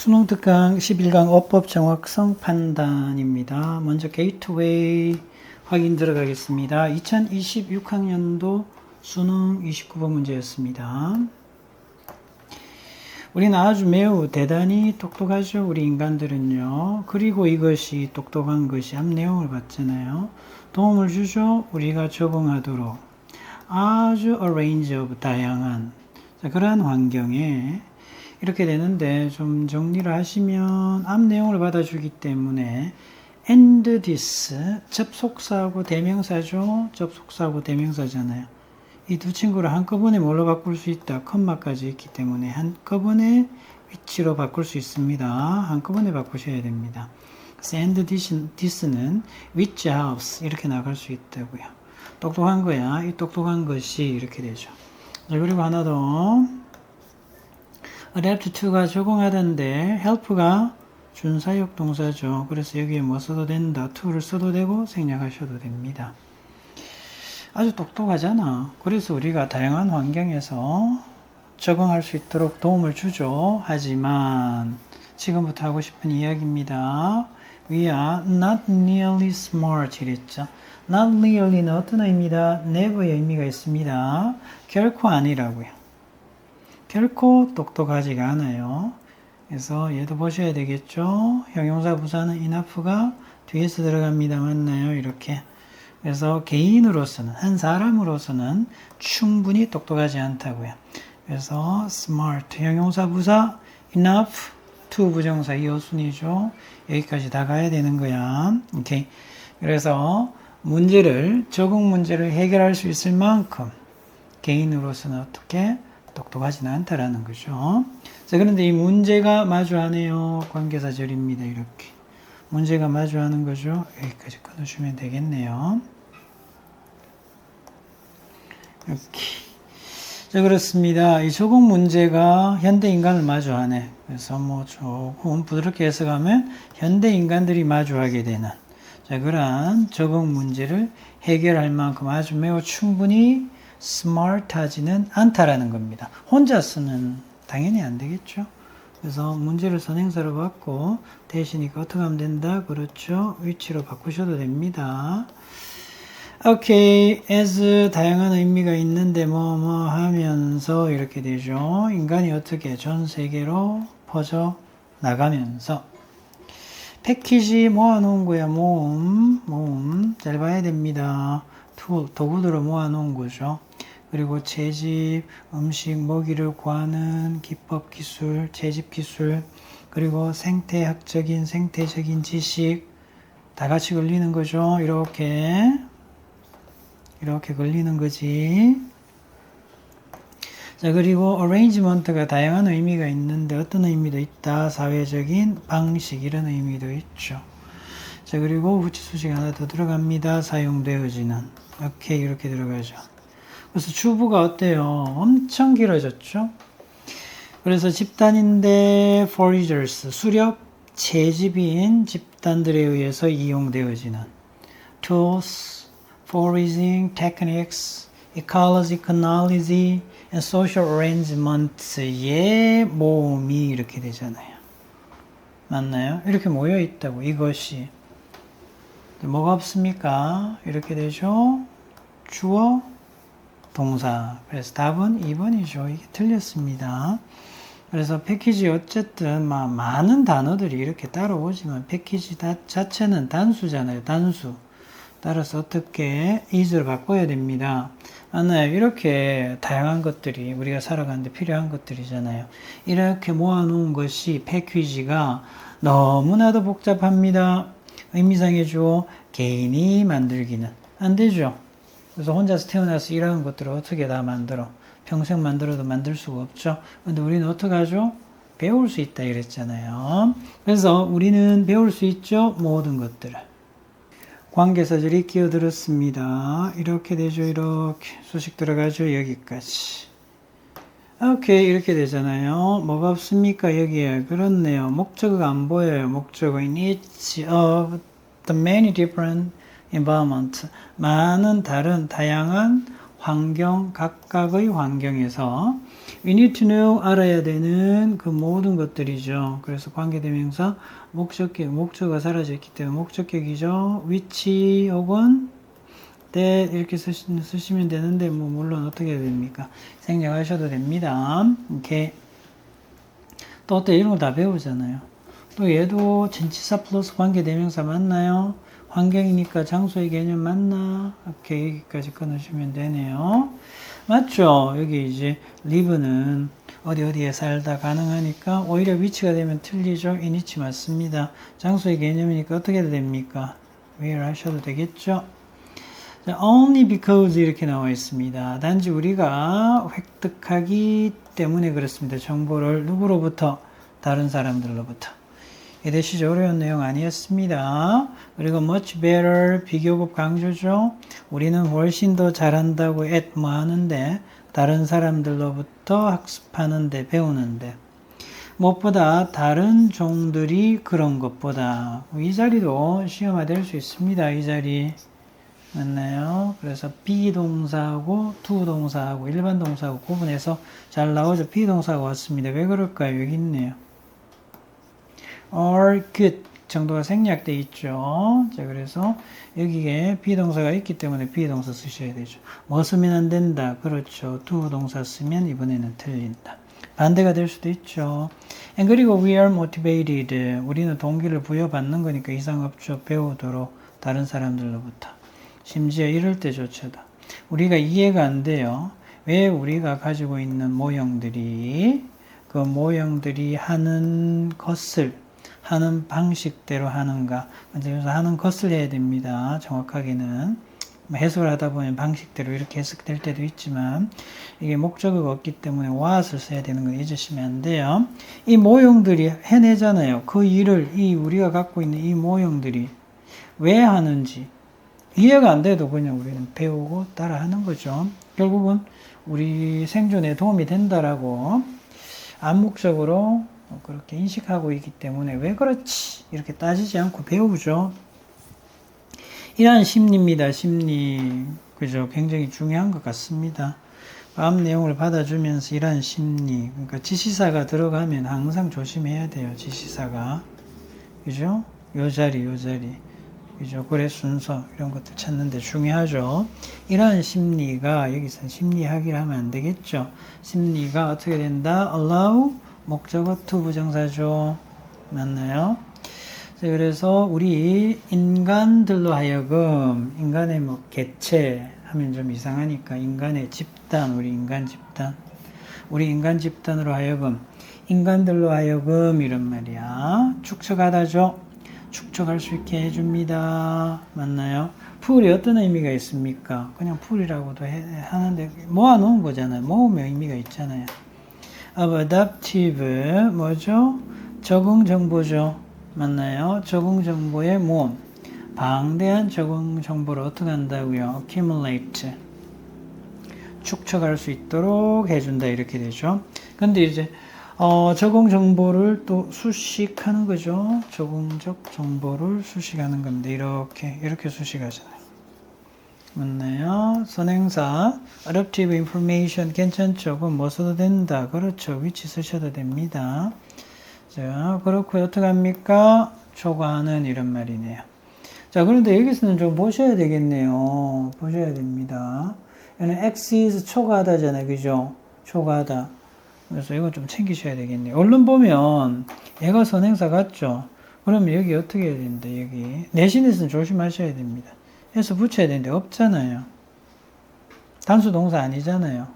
수능 특강 11강 어법 정확성 판단입니다. 먼저 게이트웨이 확인 들어가겠습니다. 2026학년도 수능 29번 문제였습니다. 우리는 아주 매우 대단히 똑똑하죠. 우리 인간들은요. 그리고 이것이 똑똑한 것이 앞 내용을 봤잖아요. 도움을 주죠. 우리가 적응하도록 아주 range of 다양한 그러한 환경에 이렇게 되는데 좀 정리를 하시면 앞 내용을 받아주기 때문에 and this 접속사하고 대명사죠. 접속사하고 대명사잖아요. 이 두 친구를 한꺼번에 뭘로 바꿀 수 있다. 컴마까지 있기 때문에 한꺼번에 위치로 바꿀 수 있습니다. 한꺼번에 바꾸셔야 됩니다. 그래서 and this는 which house 이렇게 나갈 수 있다고요. 똑똑한 거야. 이 똑똑한 것이 이렇게 되죠. 자, 그리고 하나 더. adapt to가 적응하던데 help가 준사역 동사죠. 그래서 여기에 뭐 써도 된다. to를 써도 되고 생략하셔도 됩니다. 아주 똑똑하잖아. 그래서 우리가 다양한 환경에서 적응할 수 있도록 도움을 주죠. 하지만 지금부터 하고 싶은 이야기입니다. We are not nearly smart 이랬죠. not nearly는 어떤 의미다? never의 의미가 있습니다. 결코 아니라고요. 결코 똑똑하지가 않아요. 그래서 얘도 보셔야 되겠죠. 형용사 부사는 enough가 뒤에서 들어갑니다. 맞나요? 이렇게. 그래서 개인으로서는 한 사람으로서는 충분히 똑똑하지 않다고요. 그래서 smart 형용사 부사 enough to 부정사 이어순이죠. 여기까지 다 가야 되는 거야. 오케이. 그래서 적응 문제를 해결할 수 있을 만큼 개인으로서는 어떻게 똑똑하지는 않다라는 거죠. 자, 그런데 이 문제가 마주하네요. 관계사절입니다. 이렇게. 문제가 마주하는 거죠. 여기까지 끊어주면 되겠네요. 이렇게. 자, 그렇습니다. 이 적응 문제가 현대 인간을 마주하네. 그래서 뭐 조금 부드럽게 해석하면 현대 인간들이 마주하게 되는 자, 그러한 적응 문제를 해결할 만큼 아주 매우 충분히 스마트하지는 않다라는 겁니다. 혼자서는 당연히 안 되겠죠. 그래서 문제를 선행사로 받고 대신 이거 어떻게 하면 된다? 그렇죠. 위치로 바꾸셔도 됩니다. 오케이. as 다양한 의미가 있는데 뭐 하면서 이렇게 되죠. 인간이 어떻게 전 세계로 퍼져 나가면서 패키지 모아놓은 거야. 모음 잘 봐야 됩니다. 도구들을 모아놓은 거죠. 그리고 채집, 음식, 먹이를 구하는 기법 기술, 채집 기술, 그리고 생태적인 지식 다 같이 걸리는 거죠. 이렇게 걸리는 거지. 자, 그리고 arrangement가 다양한 의미가 있는데 어떤 의미도 있다. 사회적인 방식 이런 의미도 있죠. 자, 그리고 후치수식 하나 더 들어갑니다. 사용되어지는. 오케이, 이렇게 들어가죠. 그래서 주부가 어때요? 엄청 길어졌죠? 그래서 집단인데 foragers, 수렵, 채집인 집단들에 의해서 이용되어지는 tools, foraging techniques, ecology, chronology, and social arrangement의 모음이 이렇게 되잖아요. 맞나요? 이렇게 모여 있다고, 이것이. 뭐가 없습니까? 이렇게 되죠? 주어, 동사. 그래서 답은 2번이죠. 이게 틀렸습니다. 그래서 패키지 어쨌든 많은 단어들이 이렇게 따라오지만 패키지 자체는 단수잖아요. 단수. 따라서 어떻게 is를 바꿔야 됩니다. 맞나요? 이렇게 다양한 것들이 우리가 살아가는데 필요한 것들이잖아요. 이렇게 모아놓은 것이 패키지가 너무나도 복잡합니다. 의미상의 주어 개인이 만들기는 안 되죠. 그래서 혼자서 태어나서 일하는 것들을 어떻게 다 만들어? 평생 만들어도 만들 수가 없죠. 근데 우리는 어떻게 하죠? 배울 수 있다 이랬잖아요. 그래서 우리는 배울 수 있죠. 모든 것들을. 관계사절이 끼어들었습니다. 이렇게 되죠. 이렇게 수식 들어가죠. 여기까지. 오케이. 이렇게 되잖아요. 뭐가 없습니까? 여기에. 그렇네요. 목적어가 안 보여요. 목적어. In each of the many different environment. 많은 다양한 환경, 각각의 환경에서 We need to know, 알아야 되는 그 모든 것들이죠. 그래서 관계대명사, 목적격, 목적어가 사라졌기 때문에 목적격이죠. which 혹은 that 이렇게 쓰시면 되는데 뭐 물론 어떻게 해야 됩니까? 생략하셔도 됩니다. 이렇게 또 이런 거 다 배우잖아요. 또 얘도 전치사 플러스 관계대명사 맞나요? 환경이니까 장소의 개념 맞나? 이렇게 여기까지 끊으시면 되네요. 맞죠? 여기 이제 live는 어디에 살다 가능하니까 오히려 위치가 되면 틀리죠? in이치 맞습니다. 장소의 개념이니까 어떻게 해야 됩니까? where 하셔도 되겠죠? 자, only because 이렇게 나와 있습니다. 단지 우리가 획득하기 때문에 그렇습니다. 정보를 누구로부터? 다른 사람들로부터. 이해되시죠? 어려운 내용 아니었습니다. 그리고 much better 비교급 강조죠. 우리는 훨씬 더 잘한다고 at 뭐 하는데 다른 사람들로부터 학습하는데 배우는데 무엇보다 다른 종들이 그런 것보다 이 자리도 시험화 될 수 있습니다. 이 자리 맞나요? 그래서 비동사하고 투동사하고 일반 동사하고 구분해서 잘 나오죠. 비동사가 왔습니다. 왜 그럴까요? 여기 있네요. are good 정도가 생략되어 있죠. 자, 그래서 여기에 비동사가 있기 때문에 비동사 쓰셔야 되죠. 뭐 쓰면 안 된다. 그렇죠. to 동사 쓰면 이번에는 틀린다. 반대가 될 수도 있죠. And 그리고 we are motivated. 우리는 동기를 부여받는 거니까 이상 없죠. 배우도록 다른 사람들로부터. 심지어 이럴 때조차도 우리가 이해가 안 돼요. 왜 우리가 가지고 있는 모형들이 그 모형들이 하는 것을 하는 방식대로 하는가. 그래서 하는 것을 해야 됩니다. 정확하게는. 해석을 하다 보면 방식대로 이렇게 해석될 때도 있지만 이게 목적어가 없기 때문에 what을 써야 되는 거 잊으시면 안 돼요. 이 모형들이 해내잖아요. 그 일을 우리가 갖고 있는 이 모형들이 왜 하는지 이해가 안 돼도 그냥 우리는 배우고 따라 하는 거죠. 결국은 우리 생존에 도움이 된다라고 암묵적으로 그렇게 인식하고 있기 때문에 왜 그렇지? 이렇게 따지지 않고 배우죠. 이러한 심리입니다. 심리. 그죠? 굉장히 중요한 것 같습니다. 다음 내용을 받아주면서 이러한 심리. 그러니까 지시사가 들어가면 항상 조심해야 돼요. 지시사가. 그죠? 요 자리. 그죠? 그래 순서 이런 것들 찾는데 중요하죠. 이러한 심리가 여기서 심리학이라 하면 안 되겠죠. 심리가 어떻게 된다? allow 목적어 to 부정사죠. 맞나요? 자, 그래서 우리 인간들로 하여금 인간의 뭐 개체 하면 좀 이상하니까 인간의 집단, 우리 인간 집단으로 하여금 인간들로 하여금 이런 말이야. 축적하다죠. 축적할 수 있게 해줍니다. 맞나요? 풀이 어떤 의미가 있습니까? 그냥 풀이라고도 하는데 모아놓은 거잖아요. 모으면 의미가 있잖아요. adaptive 뭐죠? 적응 정보죠. 맞나요? 적응 정보의 모음. 방대한 적응 정보를 어떻게 한다고요? accumulate 축적할 수 있도록 해준다 이렇게 되죠. 근데 이제 적응 정보를 또 수식하는 거죠. 적응적 정보를 수식하는 건데 이렇게 수식하잖아요. 맞나요? 선행사 adaptive information 괜찮죠? 그럼 뭐 써도 된다. 그렇죠. 위치 쓰셔도 됩니다. 자, 그렇고 어떻게 합니까? 초과하는 이런 말이네요. 자, 그런데 여기서는 좀 보셔야 되겠네요. 보셔야 됩니다. 얘는 X is 초과하다잖아요. 그죠? 초과하다. 그래서 이건 좀 챙기셔야 되겠네요. 얼른 보면 얘가 선행사 같죠? 그러면 여기 어떻게 해야 된다. 여기 내신에서는 조심하셔야 됩니다. 해서 붙여야 되는데 없잖아요. 단수 동사 아니잖아요.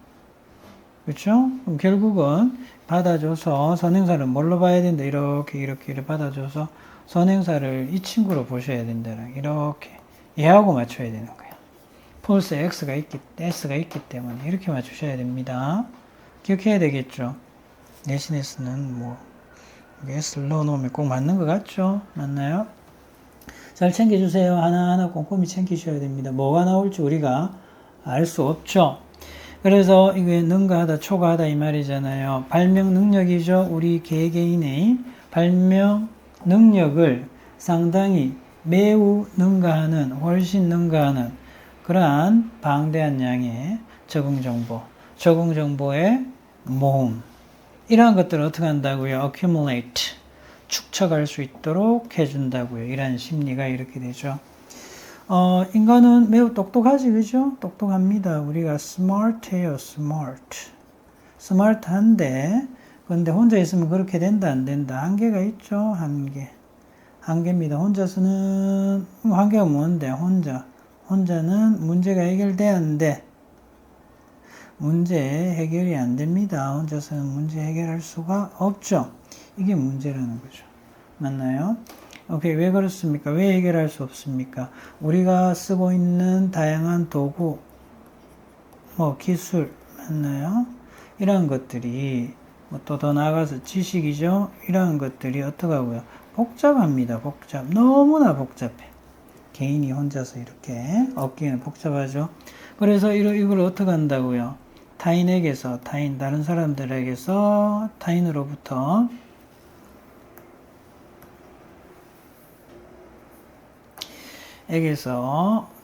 그렇죠? 그럼 결국은 받아줘서 선행사를 뭘로 봐야 된다. 이렇게 받아줘서 선행사를 이 친구로 보셔야 된다. 이렇게 얘하고 맞춰야 되는 거예요. false S가 있기 때문에 이렇게 맞추셔야 됩니다. 기억해야 되겠죠? 내신에서는 뭐 S를 넣어놓으면 꼭 맞는 것 같죠? 맞나요? 잘 챙겨주세요. 하나하나 꼼꼼히 챙기셔야 됩니다. 뭐가 나올지 우리가 알 수 없죠? 그래서 이게 능가하다, 초과하다 이 말이잖아요. 발명 능력이죠. 우리 개개인의 발명 능력을 상당히 매우 능가하는, 훨씬 능가하는 그러한 방대한 양의 적응 정보의 모음. 이러한 것들을 어떻게 한다고요? accumulate. 축적할 수 있도록 해준다고요. 이런 심리가 이렇게 되죠. 인간은 매우 똑똑하지, 그죠? 똑똑합니다. 우리가 smart해요, smart. smart한데, 근데 혼자 있으면 그렇게 된다, 안 된다? 한계가 있죠, 한계. 한계입니다. 혼자서는, 한계가 뭔데, 혼자는 문제가 해결돼야 하는데, 문제 해결이 안 됩니다. 혼자서는 문제 해결할 수가 없죠. 이게 문제라는 거죠. 맞나요? 오케이. 왜 그렇습니까? 왜 해결할 수 없습니까? 우리가 쓰고 있는 다양한 도구, 기술, 맞나요? 이러한 것들이, 또 더 나아가서 지식이죠? 이러한 것들이 어떡하고요? 복잡합니다. 너무나 복잡해. 개인이 혼자서 이렇게 얻기에는 복잡하죠? 그래서 이걸 어떻게 한다고요? 다른 사람들에게서, 타인으로부터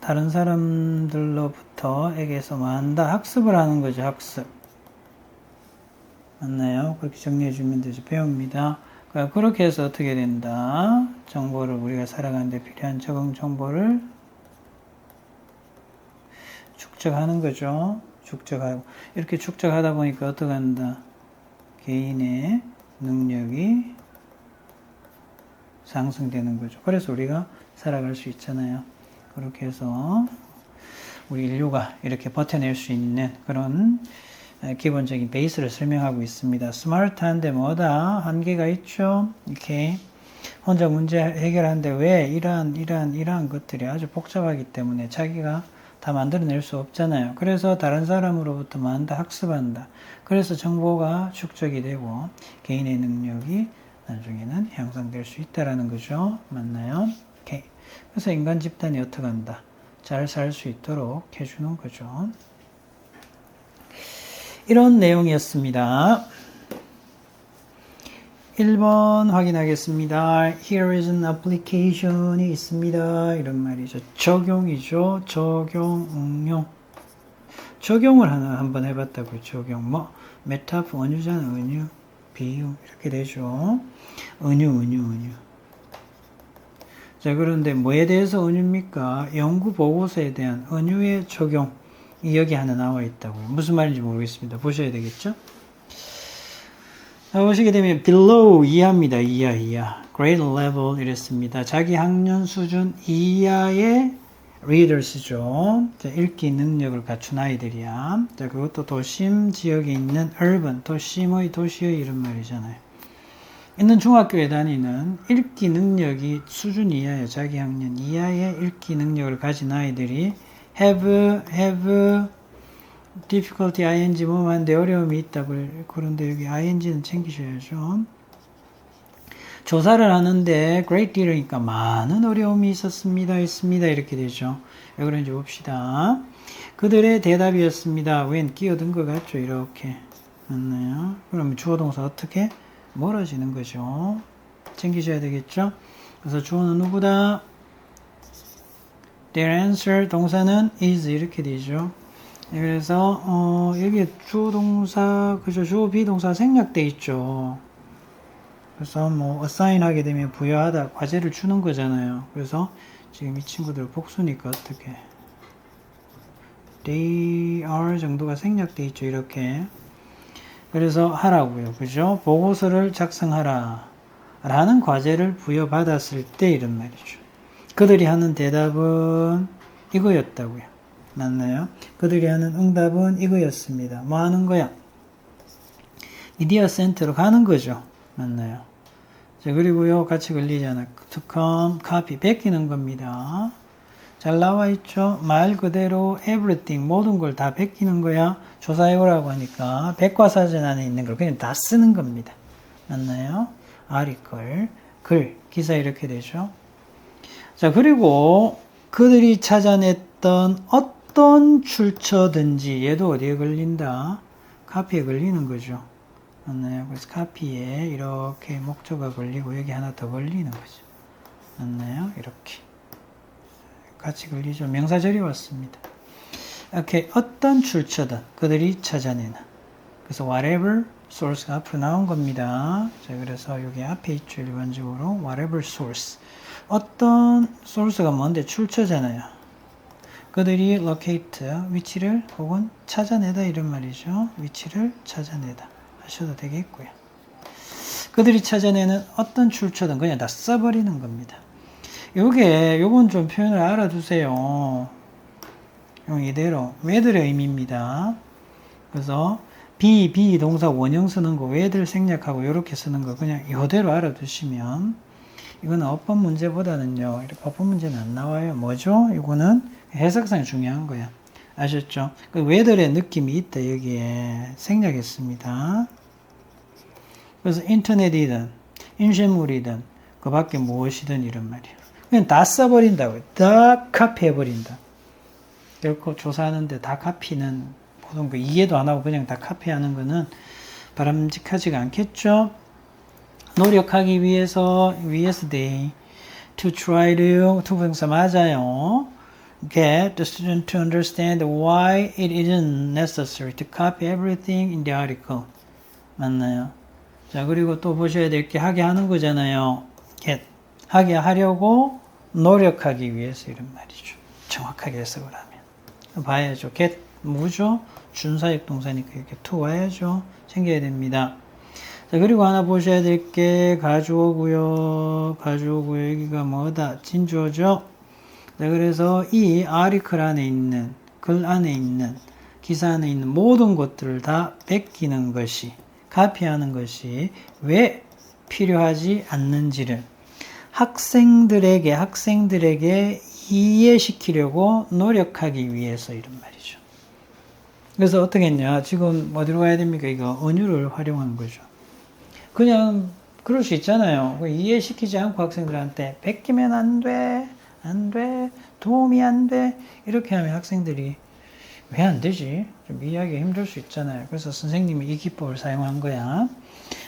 다른 사람들로부터에게서 뭐 한다? 학습을 하는 거죠, 학습. 맞나요? 그렇게 정리해주면 되죠. 배웁니다. 그렇게 해서 어떻게 된다? 정보를 우리가 살아가는데 필요한 적응 정보를 축적하는 거죠. 축적하고. 이렇게 축적하다 보니까 어떻게 한다? 개인의 능력이 상승되는 거죠. 그래서 우리가 살아갈 수 있잖아요. 그렇게 해서 우리 인류가 이렇게 버텨낼 수 있는 그런 기본적인 베이스를 설명하고 있습니다. 스마트한데 뭐다? 한계가 있죠. 이렇게 혼자 문제 해결하는데 왜 이러한 것들이 아주 복잡하기 때문에 자기가 다 만들어낼 수 없잖아요. 그래서 다른 사람으로부터 만다 학습한다. 그래서 정보가 축적이 되고 개인의 능력이 나중에는 향상될 수 있다라는 거죠. 맞나요? 오케이. 그래서 인간 집단이 어떻게 한다? 잘 살 수 있도록 해주는 거죠. 이런 내용이었습니다. 1번 확인하겠습니다. Here is an application이 있습니다. 이런 말이죠. 적용이죠. 적용, 응용. 적용을 한번 해봤다고요. 적용. 메타포, 은유잖아. 은유, 비유. 이렇게 되죠. 은유. 자, 그런데 뭐에 대해서 은유입니까? 연구 보고서에 대한 은유의 적용. 여기 하나 나와 있다고요. 무슨 말인지 모르겠습니다. 보셔야 되겠죠? 자, 보시게 되면 below 이하입니다. 이하. grade level 이랬습니다. 자기 학년 수준 이하의 readers죠. 자, 읽기 능력을 갖춘 아이들이야. 자, 그것도 도심 지역에 있는 urban, 도시의 이런 말이잖아요. 있는 중학교에 다니는 읽기 능력이 수준 이하의 자기 학년 이하의 읽기 능력을 가진 아이들이 have difficulty ing 뭐만데 어려움이 있다고. 그런데 여기 ing는 챙기셔야죠. 조사를 하는데 great deal이니까 많은 어려움이 있습니다 이렇게 되죠. 왜 그런지 봅시다. 그들의 대답이었습니다. when 끼어든 것 같죠. 이렇게 맞나요? 그러면 주어 동사 어떻게 멀어지는 거죠. 챙기셔야 되겠죠. 그래서 주어는 누구다? Their answer 동사는 is 이렇게 되죠. 그래서 여기 주어 동사 그죠? 주어 비동사 생략돼 있죠. 그래서 assign 하게 되면 부여하다 과제를 주는 거잖아요. 그래서 지금 이 친구들 복수니까 어떻게 they are 정도가 생략돼 있죠. 이렇게 그래서 하라고요. 그죠? 보고서를 작성하라 라는 과제를 부여받았을 때 이런 말이죠. 그들이 하는 대답은 이거였다고요. 맞나요? 그들이 하는 응답은 이거였습니다. 뭐 하는 거야? 미디어 센터로 가는 거죠. 맞나요? 자, 그리고요, 같이 걸리잖아. to come, copy, 베끼는 겁니다. 잘 나와 있죠? 말 그대로 everything, 모든 걸 다 베끼는 거야. 조사해오라고 하니까 백과사전 안에 있는 걸 그냥 다 쓰는 겁니다. 맞나요? article, 글, 기사 이렇게 되죠. 자, 그리고 그들이 찾아냈던 어떤 출처든지 얘도 어디에 걸린다? 카피에 걸리는 거죠. 맞나요? 그래서 카피에 이렇게 목조가 걸리고 여기 하나 더 걸리는 거죠. 맞나요? 이렇게 같이 걸리죠. 명사절이 왔습니다. 이렇게 어떤 출처든 그들이 찾아내는 그래서 whatever source가 앞으로 나온 겁니다. 자, 그래서 여기 앞에 있죠. 일반적으로 whatever source. 어떤 source가 뭔데 출처잖아요. 그들이 locate, 위치를 혹은 찾아내다 이런 말이죠. 위치를 찾아내다 하셔도 되겠고요. 그들이 찾아내는 어떤 출처든 그냥 다 써버리는 겁니다. 요건 좀 표현을 알아두세요. 이대로 whether의 의미입니다. 그래서 be 동사 원형 쓰는 거 whether 생략하고 이렇게 쓰는 거 그냥 이대로 알아두시면 이거는 어법 문제보다는요. 이렇게 어법 문제는 안 나와요. 뭐죠? 이거는 해석상이 중요한 거야. 아셨죠? 그 whether의 느낌이 있다 여기에 생략했습니다. 그래서 인터넷이든 인쇄물이든 그 밖에 무엇이든 이런 말이에요. 그냥 다 써버린다고요. 다 카피해버린다. 결코 조사하는데 다 카피는 보통 그 이해도 안 하고 그냥 다 카피하는 거는 바람직하지가 않겠죠. 노력하기 위해서 they to try to 부정사 맞아요. Get the student to understand why it isn't necessary to copy everything in the article. 맞나요? 자, 그리고 또 보셔야 될 게 하게 하는 거잖아요. get. 하게 하려고 노력하기 위해서 이런 말이죠. 정확하게 해석을 하면. 봐야죠. get 뭐죠? 준사역 동사니까 이렇게 to 와야죠. 챙겨야 됩니다. 자, 그리고 하나 보셔야 될 게 가주어고요. 여기가 뭐다? 진주어죠. 자, 그래서 이 아리클 안에 있는, 글 안에 있는, 기사 안에 있는 모든 것들을 다 뺏기는 것이, 카피하는 것이 왜 필요하지 않는지를 학생들에게 이해시키려고 노력하기 위해서 이런 말이죠. 그래서 어떻게 했냐? 지금 어디로 가야 됩니까? 이거 언유를 활용한 거죠. 그냥 그럴 수 있잖아요. 이해시키지 않고 학생들한테 뺏기면 안 돼, 도움이 안 돼 이렇게 하면 학생들이 왜 안 되지? 좀 이해하기 힘들 수 있잖아요. 그래서 선생님이 이 기법을 사용한 거야.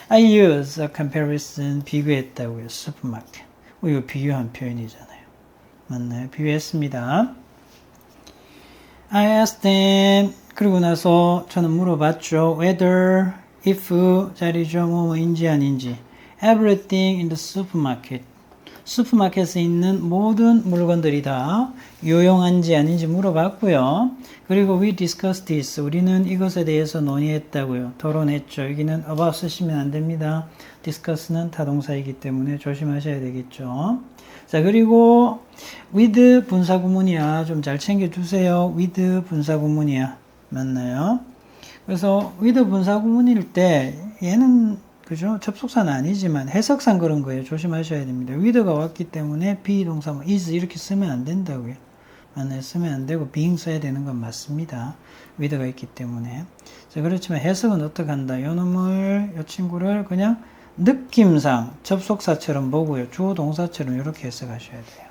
I use a comparison, 비교했다고요. 슈퍼마켓. 이거 비교한 표현이잖아요. 맞나요? 비교했습니다. I asked them, 그리고 나서 저는 물어봤죠. Whether, if 자리죠. 뭐인지 아닌지. Everything in the supermarket. 슈퍼마켓에 있는 모든 물건들이 다 유용한지 아닌지 물어봤고요. 그리고 we discussed this. 우리는 이것에 대해서 논의했다고요. 토론했죠. 여기는 about 쓰시면 안 됩니다. discuss는 타동사이기 때문에 조심하셔야 되겠죠. 자, 그리고 with 분사구문이야. 좀 잘 챙겨주세요. with 분사구문이야. 맞나요? 그래서 with 분사구문일 때 얘는 그죠? 접속사는 아니지만 해석상 그런 거예요. 조심하셔야 됩니다. with가 왔기 때문에 비동사 뭐 is 이렇게 쓰면 안 된다고요. 만약에 쓰면 안 되고 being 써야 되는 건 맞습니다. with가 있기 때문에. 자, 그렇지만 해석은 어떻게 한다? 요 놈을, 요 친구를 그냥 느낌상 접속사처럼 보고요. 주어 동사처럼 이렇게 해석하셔야 돼요.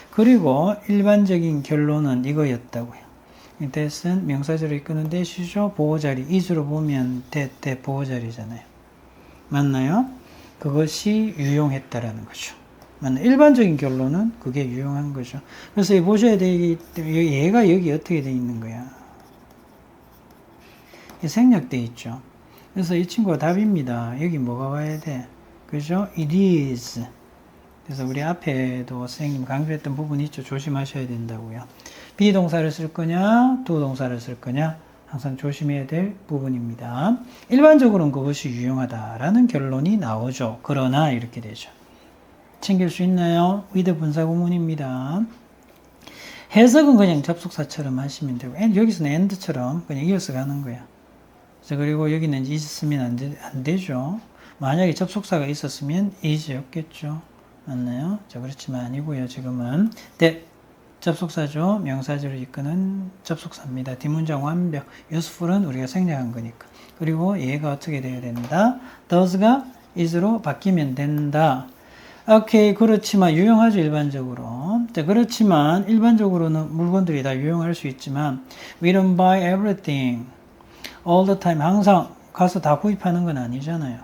그리고 일반적인 결론은 이거였다고요. that은 명사절을 이끄는 that이죠. 보호자리. is로 보면 that 보호자리잖아요. 맞나요? 그것이 유용했다라는 거죠. 맞나요? 일반적인 결론은 그게 유용한 거죠. 그래서 보셔야 되기 때문에 얘가 여기 어떻게 돼 있는 거야? 생략돼 있죠. 그래서 이 친구가 답입니다. 여기 뭐가 와야 돼? 그죠? It is. 그래서 우리 앞에도 선생님 강조했던 부분이 있죠. 조심하셔야 된다고요. 비동사를 쓸 거냐, 도동사를 쓸 거냐, 항상 조심해야 될 부분입니다. 일반적으로는 그것이 유용하다라는 결론이 나오죠. 그러나 이렇게 되죠. 챙길 수 있나요? with 분사구문입니다. 해석은 그냥 접속사처럼 하시면 되고 여기서는 and처럼 그냥 이어서 가는 거야. 그리고 여기는 있으면 안 되죠. 만약에 접속사가 있었으면 is였겠죠. 맞나요? 자, 그렇지만 아니고요. 지금은 접속사죠. 명사절을 이끄는 접속사입니다. 뒷문장 완벽. useful은 우리가 생략한 거니까. 그리고 얘가 어떻게 돼야 된다? does가 is로 바뀌면 된다. 오케이. 그렇지만 유용하죠. 일반적으로. 자, 그렇지만 일반적으로는 물건들이 다 유용할 수 있지만 we don't buy everything all the time. 항상 가서 다 구입하는 건 아니잖아요.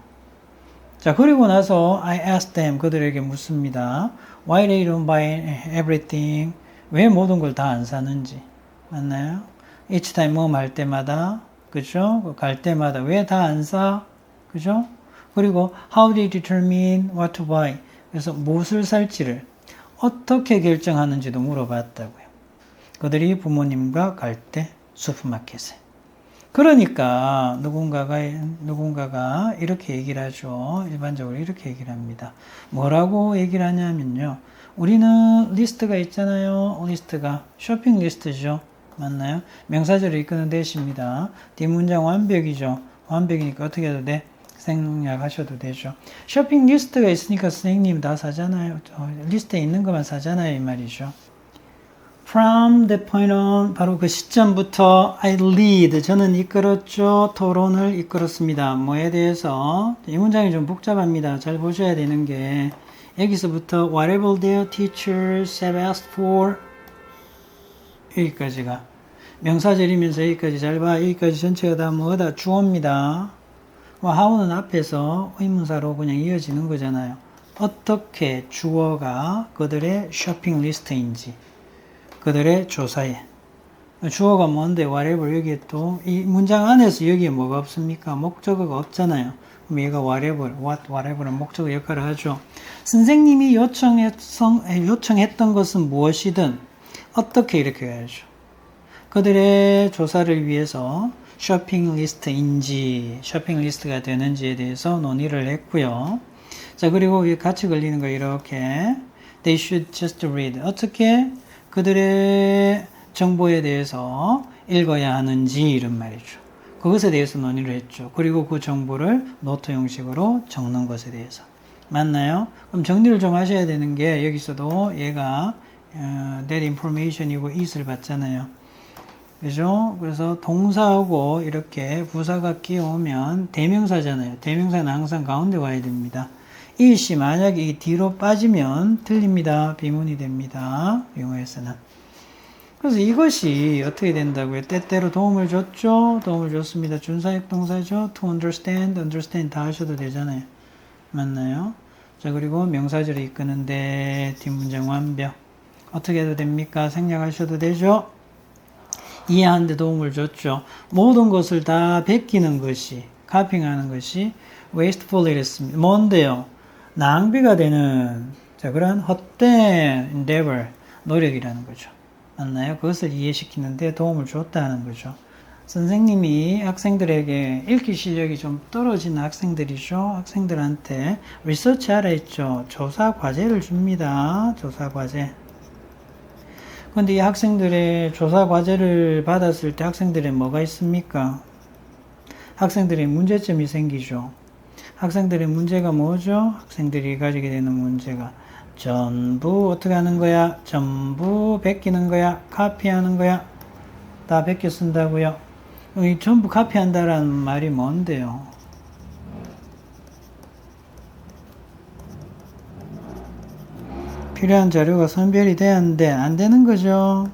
자, 그리고 나서 I asked them. 그들에게 묻습니다. Why they don't buy everything? 왜 모든 걸 다 안 사는지. 맞나요? Each time 뭐 할 때마다 그죠? 갈 때마다 왜 다 안 사? 그죠? 그리고 how do you determine what to buy? 그래서 무엇을 살지를 어떻게 결정하는지도 물어봤다고요. 그들이 부모님과 갈 때 슈퍼마켓에. 그러니까 누군가가 이렇게 얘기를 하죠. 일반적으로 이렇게 얘기를 합니다. 뭐라고 얘기를 하냐면요. 우리는 리스트가 있잖아요. 리스트가 쇼핑 리스트죠. 맞나요? 명사절을 이끄는 대시입니다. 뒷문장 완벽이죠. 완벽이니까 어떻게 해도 돼? 생략하셔도 되죠. 쇼핑 리스트가 있으니까 선생님 다 사잖아요. 리스트에 있는 것만 사잖아요. 이 말이죠. From that point on, 바로 그 시점부터 I lead, 저는 이끌었죠. 토론을 이끌었습니다. 뭐에 대해서? 이 문장이 좀 복잡합니다. 잘 보셔야 되는 게 여기서부터 whatever their teachers have asked for 여기까지가 명사절이면서 여기까지 잘 봐. 여기까지 전체가 다 뭐다? 주어입니다. how는 앞에서 의문사로 그냥 이어지는 거잖아요. 어떻게 주어가 그들의 쇼핑 리스트인지 그들의 조사에 주어가 뭔데 whatever 여기에 또 이 문장 안에서 여기에 뭐가 없습니까? 목적어가 없잖아요. 그럼 얘가 whatever는 목적어 역할을 하죠. 선생님이 요청했던 것은 무엇이든 어떻게 이렇게 해야죠. 그들의 조사를 위해서 쇼핑 리스트인지 쇼핑 리스트가 되는지에 대해서 논의를 했고요. 자, 그리고 같이 걸리는 거 이렇게 They should just read. 어떻게 그들의 정보에 대해서 읽어야 하는지 이런 말이죠. 그것에 대해서 논의를 했죠. 그리고 그 정보를 노트 형식으로 적는 것에 대해서. 맞나요? 그럼 정리를 좀 하셔야 되는 게 여기서도 얘가 that information이고 is를 받잖아요. 그죠? 그래서 동사하고 이렇게 부사가 끼어오면 대명사잖아요. 대명사는 항상 가운데 와야 됩니다. 이시 만약에 이 뒤로 빠지면 틀립니다. 비문이 됩니다. 영어에서는. 그래서 이것이 어떻게 된다고요? 때때로 도움을 줬죠? 도움을 줬습니다. 준사역 동사죠? to understand 다 하셔도 되잖아요. 맞나요? 자, 그리고 명사절을 이끄는데 뒷문장 완벽. 어떻게 해도 됩니까? 생략하셔도 되죠? 이해하는데 도움을 줬죠. 모든 것을 다 베끼는 것이, 카핑하는 것이 wasteful이랬습니다. 뭔데요? 낭비가 되는, 자, 그런 헛된 endeavor, 노력이라는 거죠. 맞나요? 그것을 이해시키는데 도움을 줬다는 거죠. 선생님이 학생들에게 읽기 실력이 좀 떨어지는 학생들이죠. 학생들한테 리서치 하라 했죠. 조사 과제를 줍니다. 조사 과제. 근데 이 학생들의 조사 과제를 받았을 때 학생들의 뭐가 있습니까? 학생들의 문제점이 생기죠. 학생들의 문제가 뭐죠? 학생들이 가지게 되는 문제가 전부 어떻게 하는 거야? 전부 베끼는 거야? 카피하는 거야? 다 베껴 쓴다고요? 이 전부 카피한다라는 말이 뭔데요? 필요한 자료가 선별이 돼야 하는데 안 되는 거죠.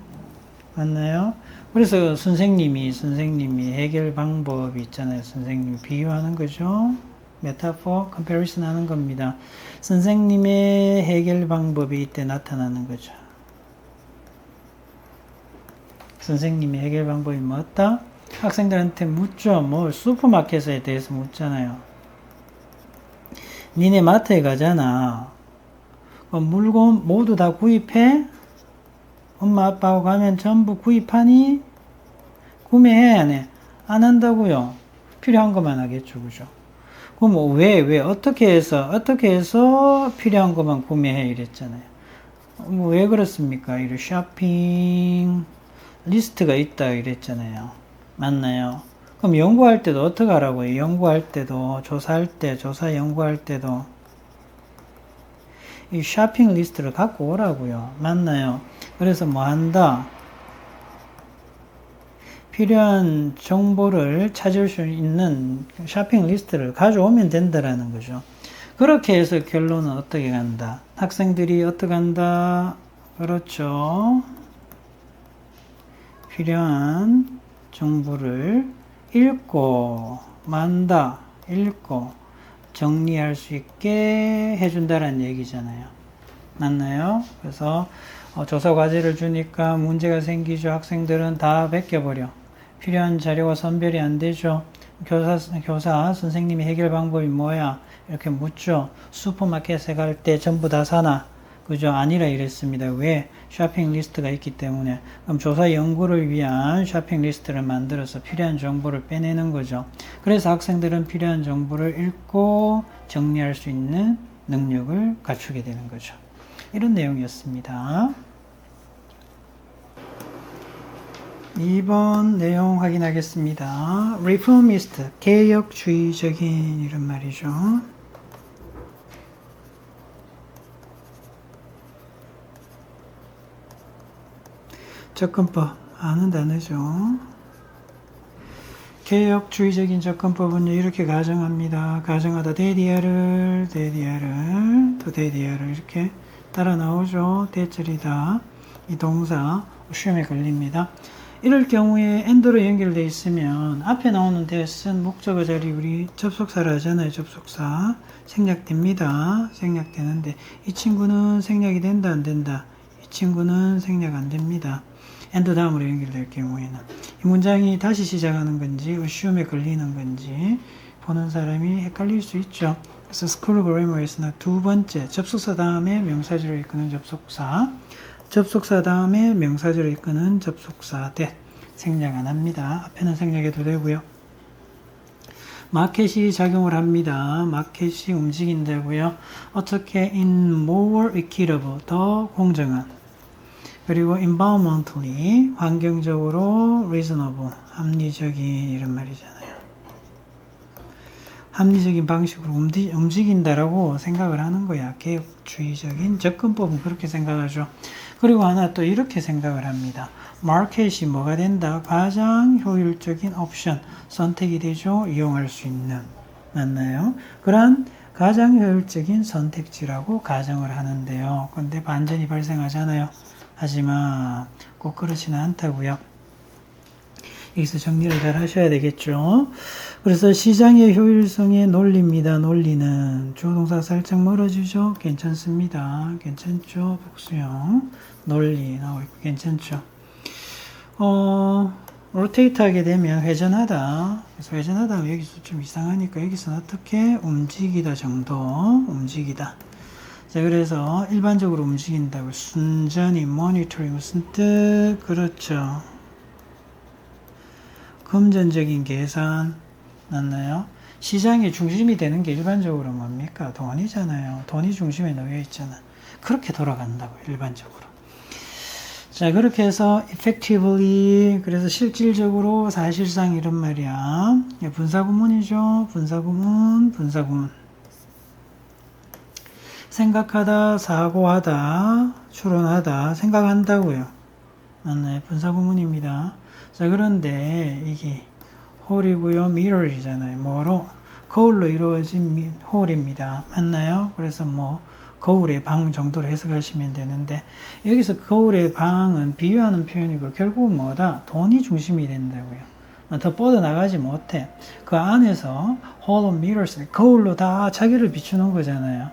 맞나요? 그래서 선생님이 해결 방법이 있잖아요. 선생님이 비유하는 거죠. 메타포, 컴패리슨 하는 겁니다. 선생님의 해결 방법이 이때 나타나는 거죠. 선생님의 해결 방법이 뭐였다? 학생들한테 묻죠. 뭐 슈퍼마켓에 대해서 묻잖아요. 니네 마트에 가잖아. 물건 모두 다 구입해? 엄마 아빠하고 가면 전부 구입하니? 구매해 안 해? 안 한다고요. 필요한 것만 하겠죠. 그죠? 그럼 왜 어떻게 해서 필요한 것만 구매해 이랬잖아요. 왜 그렇습니까? 이런 쇼핑 리스트가 있다 이랬잖아요. 맞나요? 그럼 연구할 때도 어떻게 하라고요? 연구할 때도 조사 연구할 때도 이 쇼핑 리스트를 갖고 오라고요. 맞나요? 그래서 뭐 한다? 필요한 정보를 찾을 수 있는 쇼핑 리스트를 가져오면 된다라는 거죠. 그렇게 해서 결론은 어떻게 간다? 학생들이 어떻게 간다? 그렇죠. 필요한 정보를 읽고 정리할 수 있게 해준다라는 얘기잖아요. 맞나요? 그래서 조사 과제를 주니까 문제가 생기죠. 학생들은 다 베껴버려. 필요한 자료가 선별이 안 되죠. 교사, 선생님이 해결 방법이 뭐야? 이렇게 묻죠. 슈퍼마켓에 갈 때 전부 다 사나? 그죠? 아니라 이랬습니다. 왜? 쇼핑 리스트가 있기 때문에. 그럼 조사 연구를 위한 쇼핑 리스트를 만들어서 필요한 정보를 빼내는 거죠. 그래서 학생들은 필요한 정보를 읽고 정리할 수 있는 능력을 갖추게 되는 거죠. 이런 내용이었습니다. 2번 내용 확인하겠습니다. reformist, 개혁주의적인 이런 말이죠. 접근법 아는 단어죠. 개혁주의적인 접근법은 이렇게 가정합니다. 가정하다 대디아를 또 대디아를 이렇게 따라 나오죠. 대절이다. 이 동사 시험에 걸립니다. 이럴 경우에 엔드로 연결되어 있으면 앞에 나오는 that은 목적어 자리 우리 접속사를 하잖아요. 접속사 생략됩니다. 생략되는데 이 친구는 생략이 된다 안 된다? 이 친구는 생략 안 됩니다. 엔드 다음으로 연결될 경우에는 이 문장이 다시 시작하는 건지 시험에 걸리는 건지 보는 사람이 헷갈릴 수 있죠. 그래서 스쿨 그래머에서는 두 번째 접속사 다음에 명사절을 이끄는 접속사, 접속사 다음에 명사절을 이끄는 접속사 that 생략 안 합니다. 앞에는 생략해도 되고요. 마켓이 작용을 합니다. 마켓이 움직인다고요. 어떻게 in more equitable 더 공정한, 그리고 environmentally 환경적으로 reasonable 합리적인 이런 말이잖아요. 합리적인 방식으로 움직인다라고 생각을 하는 거야. 개혁주의적인 접근법은 그렇게 생각하죠. 그리고 하나 또 이렇게 생각을 합니다. 마켓이 뭐가 된다? 가장 효율적인 옵션, 선택이 되죠. 이용할 수 있는. 맞나요? 그런 가장 효율적인 선택지라고 가정을 하는데요. 그런데 반전이 발생하잖아요. 하지만 꼭 그렇지는 않다고요. 여기서 정리를 잘 하셔야 되겠죠. 그래서 시장의 효율성의 논리입니다. 논리는 주어동사 살짝 멀어지죠. 괜찮습니다. 괜찮죠. 복수형 논리 나오고 있고 괜찮죠. 로테이트 하게 되면 회전하다. 그래서 회전하다 하면 여기서 좀 이상하니까 여기서는 어떻게 움직이다 정도 움직이다. 자, 그래서 일반적으로 움직인다고 순전히 모니터링 무슨 뜻? 그렇죠. 금전적인 계산 맞나요? 시장의 중심이 되는 게 일반적으로 뭡니까? 돈이잖아요. 돈이 중심에 놓여 있잖아. 그렇게 돌아간다고 일반적으로. 자, 그렇게 해서 effectively 그래서 실질적으로 사실상 이런 말이야. 분사구문이죠. 분사구문. 생각하다, 사고하다, 추론하다, 생각한다고요. 맞나요? 분사구문입니다. 자, 그런데 이게 홀이고요. mirror이잖아요. 뭐로? 거울로 이루어진 홀입니다. 맞나요? 그래서 뭐 거울의 방 정도로 해석하시면 되는데 여기서 거울의 방은 비유하는 표현이고 결국은 뭐다? 돈이 중심이 된다고요. 더 뻗어나가지 못해. 그 안에서 홀 of mirrors, 거울로 다 자기를 비추는 거잖아요.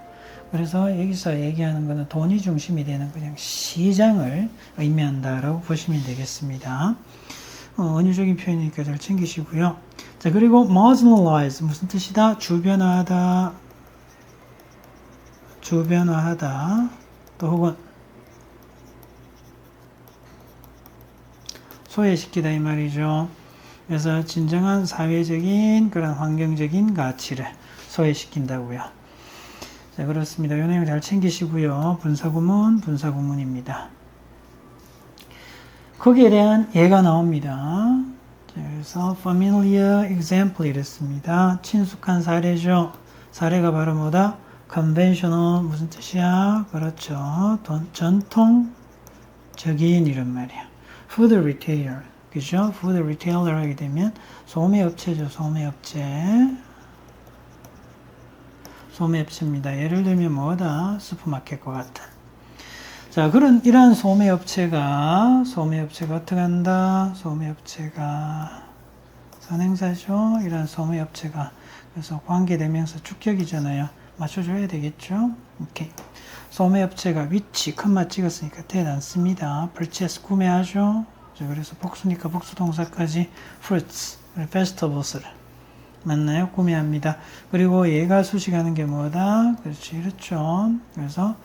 그래서 여기서 얘기하는 거는 돈이 중심이 되는 그냥 시장을 의미한다라고 보시면 되겠습니다. 은유적인 표현이니까 잘 챙기시고요. 자, 그리고 marginalize 무슨 뜻이다? 주변화하다, 또 혹은 소외시키다 이 말이죠. 그래서 진정한 사회적인 그런 환경적인 가치를 소외시킨다고요. 자, 그렇습니다. 이 내용 잘 챙기시고요. 분사구문입니다. 거기에 대한 예가 나옵니다. 그래서 familiar example 이랬습니다. 친숙한 사례죠. 사례가 바로 뭐다? conventional 무슨 뜻이야? 그렇죠. 전통적인 이런 말이야. food retailer 그죠? food retailer 하게 되면 소매업체죠. 소매업체입니다. 예를 들면 뭐다? 슈퍼마켓과 같은. 자, 이러한 소매업체가 어떻게 한다? 소매업체가 선행사죠. 이런 소매업체가 그래서 관계대명사 주격이잖아요. 맞춰줘야 되겠죠. 오케이. 소매업체가 위치 큰맛 찍었으니까 대단습니다. purchase 구매하죠. 자, 그래서 복수니까 복수 동사까지 fruits, vegetables를 맞나요? 구매합니다. 그리고 얘가 수식하는 게 뭐다? 그렇지, 그렇죠. 그래서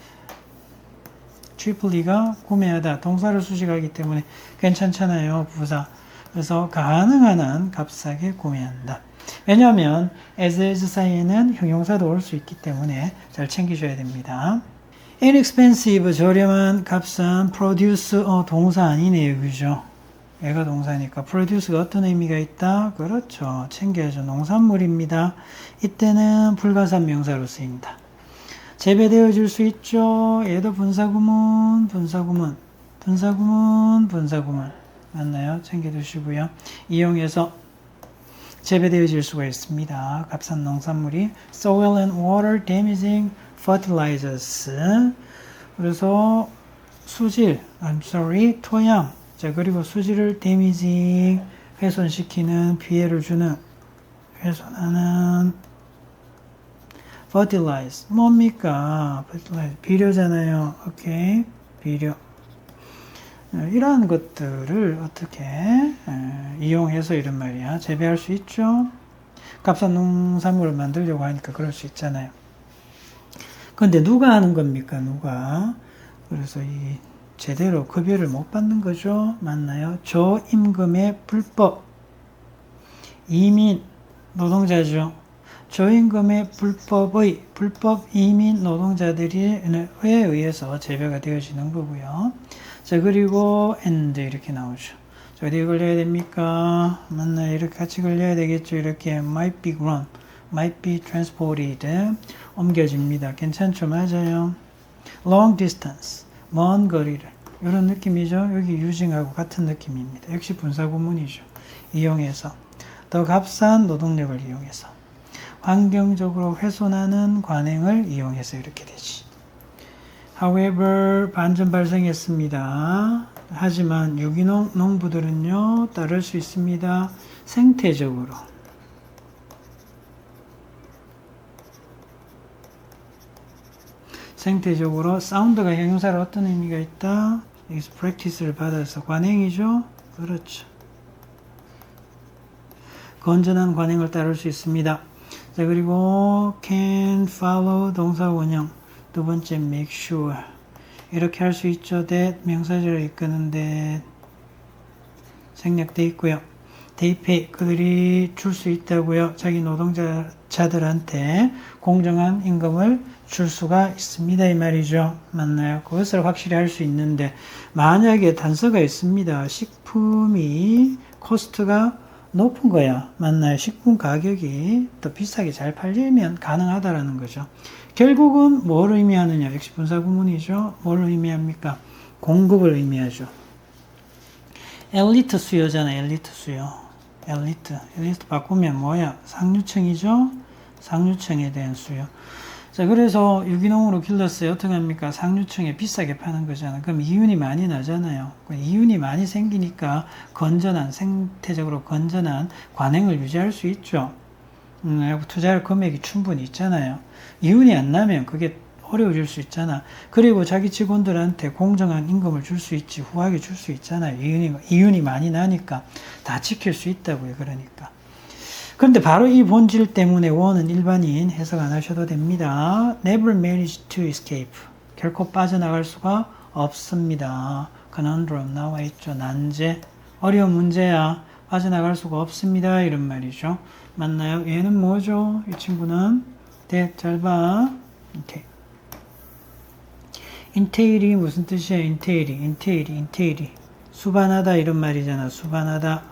cheaply가 구매하다. 동사를 수식하기 때문에 괜찮잖아요. 부사. 그래서 가능한 한 값싸게 구매한다. 왜냐하면 as is 사이에는 형용사도 올 수 있기 때문에 잘 챙기셔야 됩니다. inexpensive, 저렴한, 값싼, produce, 동사 아니네요. 그죠? 얘가 동사니까 produce가 어떤 의미가 있다? 그렇죠. 챙겨야죠. 농산물입니다. 이때는 불가산 명사로 쓰입니다. 재배되어질 수 있죠. 얘도 분사구문, 분사구문, 분사구문, 분사구문. 맞나요? 챙겨두시고요. 이용해서 재배되어질 수가 있습니다. 값싼 농산물이 soil and water damaging fertilizers. 그래서 수질, 토양. 자, 그리고 수질을 damaging, 훼손시키는, 피해를 주는, 훼손하는 fertilize. 뭡니까? fertilize. 비료잖아요. 오케이. 비료. 이러한 것들을 어떻게 이용해서 이런 말이야. 재배할 수 있죠. 값싼 농산물을 만들려고 하니까 그럴 수 있잖아요. 근데 누가 하는 겁니까? 누가? 그래서 이 제대로 급여를 못 받는 거죠. 맞나요? 저임금의 불법 이민 노동자죠. 저임금의 불법 이민 노동자들이 에 의해서 재배가 되어지는 거고요. 자, 그리고 and 이렇게 나오죠. 자, 어디에 걸려야 됩니까? 맞나요? 이렇게 같이 걸려야 되겠죠. 이렇게 might be grown, might be transported 옮겨집니다. 괜찮죠? 맞아요. long distance, 먼 거리를 이런 느낌이죠. 여기 using하고 같은 느낌입니다. 역시 분사구문이죠. 이용해서 더 값싼 노동력을 이용해서 환경적으로 훼손하는 관행을 이용해서 이렇게 되지. However, 반전 발생했습니다. 하지만 유기농 농부들은요, 따를 수 있습니다. 생태적으로. 생태적으로, 사운드가 형용사로 어떤 의미가 있다? 여기서 practice를 받아서 관행이죠? 그렇죠. 건전한 관행을 따를 수 있습니다. 자, 그리고 can follow 동사 원형. 두 번째 make sure. 이렇게 할 수 있죠. that 명사절을 이끄는데 생략돼 있고요. they pay 그들이 줄 수 있다고요. 자기 노동자들한테 공정한 임금을 줄 수가 있습니다. 이 말이죠. 맞나요? 그것을 확실히 할 수 있는데 만약에 단서가 있습니다. 식품이 코스트가 높은 거야. 맞나요? 식품 가격이 더 비싸게 잘 팔리면 가능하다라는 거죠. 결국은 뭘 의미하느냐? 역시 분사구문이죠. 뭘 의미합니까? 공급을 의미하죠. 엘리트 수요잖아. 엘리트 수요. 엘리트 바꾸면 뭐야? 상류층이죠. 상류층에 대한 수요. 자, 그래서 유기농으로 길렀어요. 어떻게 합니까? 상류층에 비싸게 파는 거잖아. 그럼 이윤이 많이 나잖아요. 이윤이 많이 생기니까 건전한, 생태적으로 건전한 관행을 유지할 수 있죠. 투자할 금액이 충분히 있잖아요. 이윤이 안 나면 그게 어려워질 수 있잖아. 그리고 자기 직원들한테 공정한 임금을 줄 수 있지, 후하게 줄 수 있잖아요. 이윤이 많이 나니까 다 지킬 수 있다고요. 그러니까. 그런데 바로 이 본질 때문에 원은 일반인 해석 안 하셔도 됩니다. Never manage to escape. 결코 빠져나갈 수가 없습니다. conundrum 나와 있죠. 난제. 어려운 문제야. 빠져나갈 수가 없습니다. 이런 말이죠. 맞나요? 얘는 뭐죠? 이 친구는 잘 봐. 오케이. entail이 무슨 뜻이야? entail이 수반하다 이런 말이잖아. 수반하다.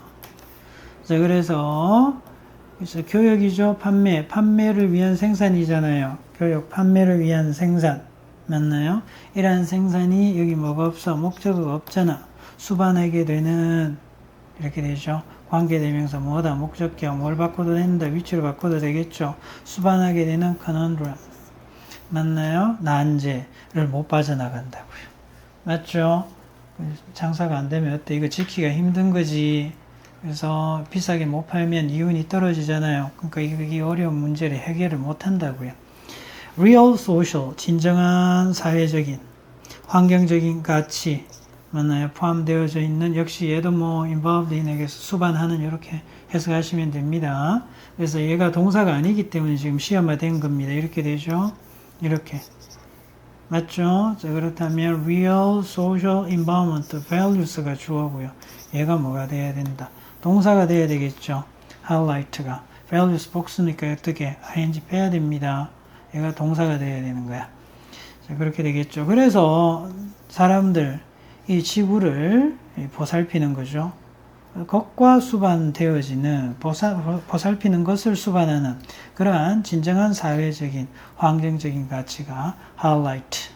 자, 그래서 교역이죠. 판매를 위한 생산이잖아요. 교역, 판매를 위한 생산. 맞나요? 이러한 생산이 여기 뭐가 없어? 목적어가 없잖아. 수반하게 되는 이렇게 되죠. 관계대명사 뭐다? 목적격 뭘 바꿔도 된다. 위치를 바꿔도 되겠죠. 수반하게 되는 conundrum. 맞나요? 난제를 못 빠져나간다고요. 맞죠? 장사가 안 되면 어때? 이거 지키기가 힘든 거지. 그래서 비싸게 못 팔면 이윤이 떨어지잖아요. 그러니까 이게 어려운 문제를 해결을 못 한다고요. Real social, 진정한 사회적인, 환경적인 가치, 맞나요? 포함되어져 있는, 역시 얘도 뭐 involved in에게서 수반하는, 이렇게 해석하시면 됩니다. 그래서 얘가 동사가 아니기 때문에 지금 시험화된 겁니다. 이렇게 되죠. 이렇게. 맞죠? 자, 그렇다면 real social environment values가 주어고요. 얘가 뭐가 돼야 된다? 동사가 돼야 되겠죠. highlight가. values 복수니까 어떻게? ing 빼야 됩니다. 얘가 동사가 돼야 되는 거야. 자, 그렇게 되겠죠. 그래서 사람들, 이 지구를 보살피는 거죠. 것과 수반되어지는, 보살피는 것을 수반하는 그러한 진정한 사회적인, 환경적인 가치가 highlight,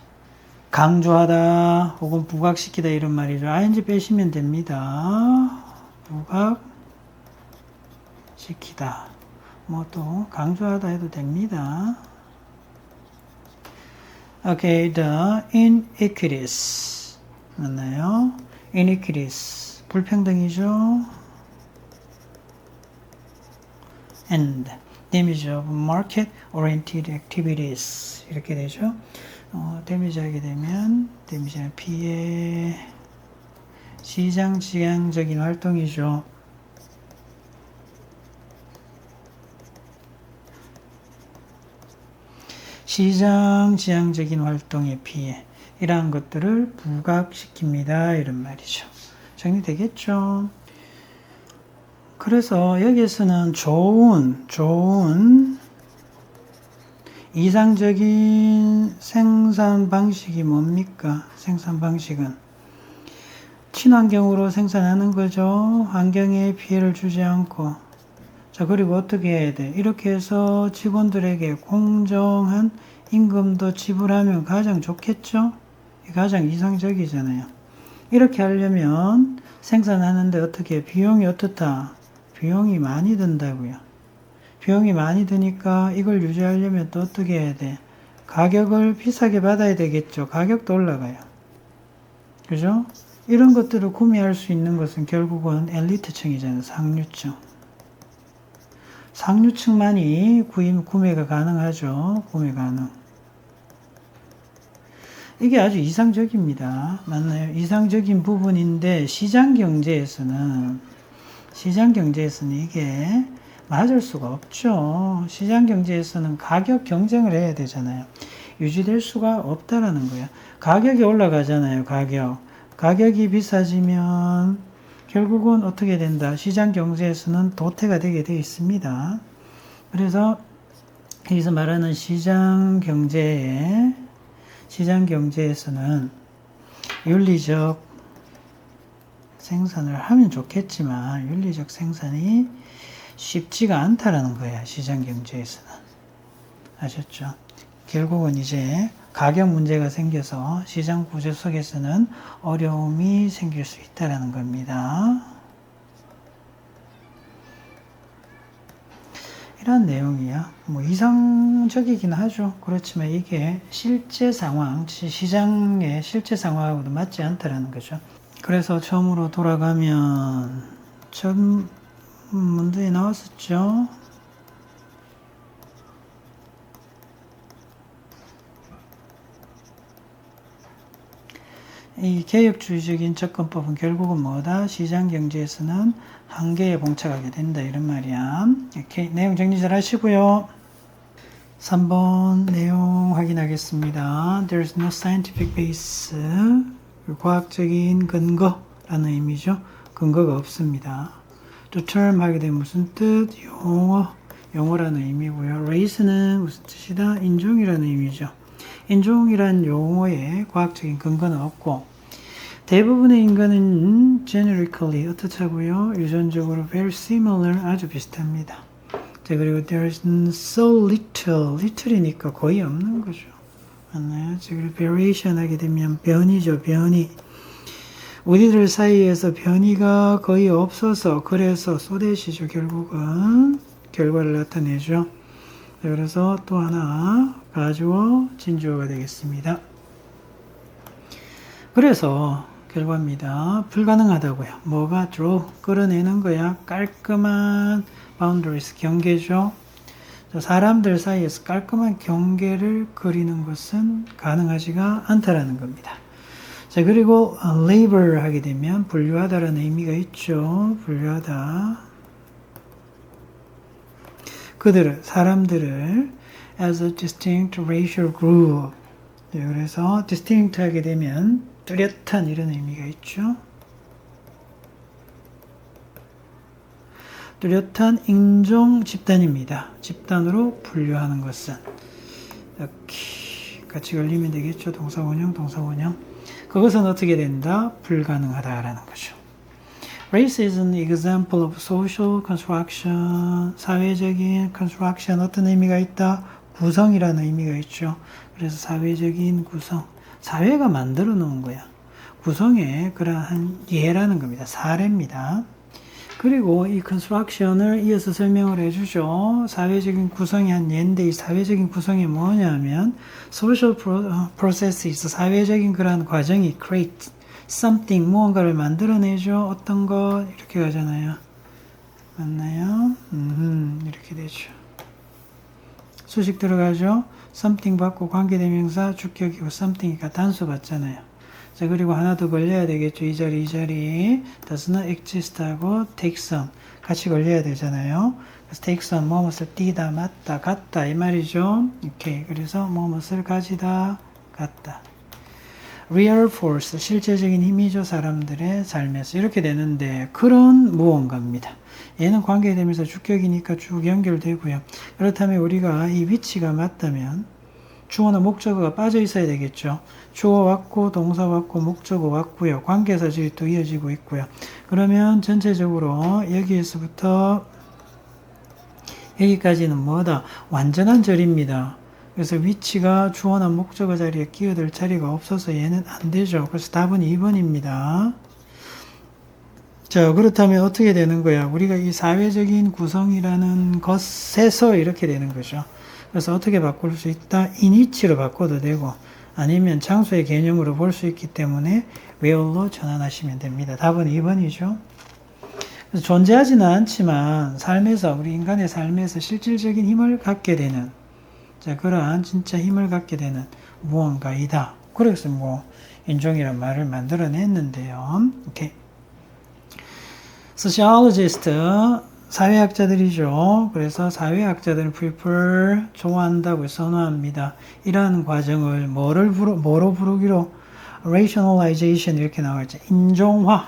강조하다 혹은 부각시키다 이런 말이죠. ing 빼시면 됩니다. 부각시키다. 뭐 또 강조하다 해도 됩니다. Okay, the inequities. 맞나요? inequities. 불평등이죠. and damage of market-oriented activities. 이렇게 되죠. damage 하게 되면, damage는 피해, 시장 지향적인 활동이죠. 시장 지향적인 활동의 피해, 이러한 것들을 부각시킵니다. 이런 말이죠. 정리되겠죠? 그래서 여기에서는 좋은 이상적인 생산 방식이 뭡니까? 생산 방식은 친환경으로 생산하는 거죠. 환경에 피해를 주지 않고. 자, 그리고 어떻게 해야 돼? 이렇게 해서 직원들에게 공정한 임금도 지불하면 가장 좋겠죠? 가장 이상적이잖아요. 이렇게 하려면 생산하는데 어떻게 비용이 어떻다? 비용이 많이 든다고요. 비용이 많이 드니까 이걸 유지하려면 또 어떻게 해야 돼? 가격을 비싸게 받아야 되겠죠. 가격도 올라가요. 그죠? 이런 것들을 구매할 수 있는 것은 결국은 엘리트층이잖아요. 상류층. 상류층만이 구매가 가능하죠. 구매 가능. 이게 아주 이상적입니다. 맞나요? 이상적인 부분인데 시장 경제에서는 이게 맞을 수가 없죠. 시장 경제에서는 가격 경쟁을 해야 되잖아요. 유지될 수가 없다라는 거야. 가격이 올라가잖아요. 가격이 비싸지면 결국은 어떻게 된다? 시장 경제에서는 도태가 되게 되어 있습니다. 그래서 여기서 말하는 시장 경제에서는 윤리적 생산을 하면 좋겠지만 윤리적 생산이 쉽지가 않다라는 거야. 시장 경제에서는. 아셨죠? 결국은 이제 가격 문제가 생겨서 시장 구조 속에서는 어려움이 생길 수 있다는 겁니다. 이런 내용이야. 뭐 이상적이긴 하죠. 그렇지만 이게 실제 상황, 시장의 실제 상황하고도 맞지 않다라는 거죠. 그래서 처음으로 돌아가면 첫 문제에 나왔었죠. 이 개혁주의적인 접근법은 결국은 뭐다? 시장 경제에서는 한계에 봉착하게 된다. 이런 말이야. 이렇게 내용 정리 잘 하시고요. 3번 내용 확인하겠습니다. There's no scientific base. 과학적인 근거라는 의미죠. 근거가 없습니다. 또 term 하게 되면 무슨 뜻? 용어라는 의미고요. race는 무슨 뜻이다? 인종이라는 의미죠. 인종이란 용어에 과학적인 근거는 없고 대부분의 인간은 generically 어떻다고요? 유전적으로 very similar 아주 비슷합니다. 자, 그리고 there's so little이니까 거의 없는 거죠. 맞나요? 자, 그리고 variation 하게 되면 변이죠. 변이. 우리들 사이에서 변이가 거의 없어서 그래서 소댓이죠. 결국은 결과를 나타내죠. 자, 그래서 또 하나 가주어 진주어가 되겠습니다. 그래서 결과입니다. 불가능하다고요. 뭐가 draw 끌어내는 거야. 깔끔한 boundaries 경계죠. 사람들 사이에서 깔끔한 경계를 그리는 것은 가능하지가 않다라는 겁니다. 자, 그리고 labor 하게 되면 분류하다라는 의미가 있죠. 분류하다. 그들을, 사람들을 as a distinct racial group. 네, 그래서 distinct 하게 되면 뚜렷한 이런 의미가 있죠. 뚜렷한 인종 집단입니다. 집단으로 분류하는 것은 이렇게 같이 걸리면 되겠죠. 동사원형, 동사원형. 그것은 어떻게 된다? 불가능하다라는 거죠. Race is an example of social construction. 사회적인 construction 어떤 의미가 있다? 구성이라는 의미가 있죠. 그래서 사회적인 구성. 사회가 만들어 놓은 거야. 구성의 그러한 예라는 겁니다. 사례입니다. 그리고 이 construction을 이어서 설명을 해주죠. 사회적인 구성이 한 예인데 이 사회적인 구성이 뭐냐면 social processes, 사회적인 그러한 과정이 create something, 무언가를 만들어내죠. 어떤 것 이렇게 가잖아요. 맞나요? 이렇게 되죠. 수식 들어가죠. something 받고 관계대명사 주격이고 something이니까 단수 받잖아요. 자, 그리고 하나 더 걸려야 되겠죠. 이 자리 does not exist 하고 take some 같이 걸려야 되잖아요. 그래서 take some 무엇을 띄다, 맞다, 같다 이 말이죠. 오케이. 그래서 무엇을 가지다, 갖다. real force 실제적인 힘이죠. 사람들의 삶에서 이렇게 되는데 그런 무언가입니다. 얘는 관계되면서 주격이니까 쭉 연결되고요. 그렇다면 우리가 이 위치가 맞다면 주어나 목적어가 빠져 있어야 되겠죠. 주어 왔고 동사 왔고 목적어 왔고요. 관계사절이 또 이어지고 있고요. 그러면 전체적으로 여기에서부터 여기까지는 뭐다? 완전한 절입니다. 그래서 위치가 주어나 목적어 자리에 끼어들 자리가 없어서 얘는 안 되죠. 그래서 답은 2번입니다. 자, 그렇다면 어떻게 되는 거야? 우리가 이 사회적인 구성이라는 것에서 이렇게 되는 거죠. 그래서 어떻게 바꿀 수 있다? 인위치로 바꿔도 되고 아니면 장소의 개념으로 볼 수 있기 때문에 where로 전환하시면 됩니다. 답은 2번이죠. 그래서 존재하지는 않지만 삶에서 우리 인간의 삶에서 실질적인 힘을 갖게 되는 자 그러한 진짜 힘을 갖게 되는 무언가이다. 그래서 뭐 인종이란 말을 만들어냈는데요. 오케이. Sociologist 사회학자들이죠. 그래서 사회학자들은 prefer 좋아한다고 선호합니다. 이러한 과정을 뭐로 부르기로 rationalization 이렇게 나와있죠. 인종화.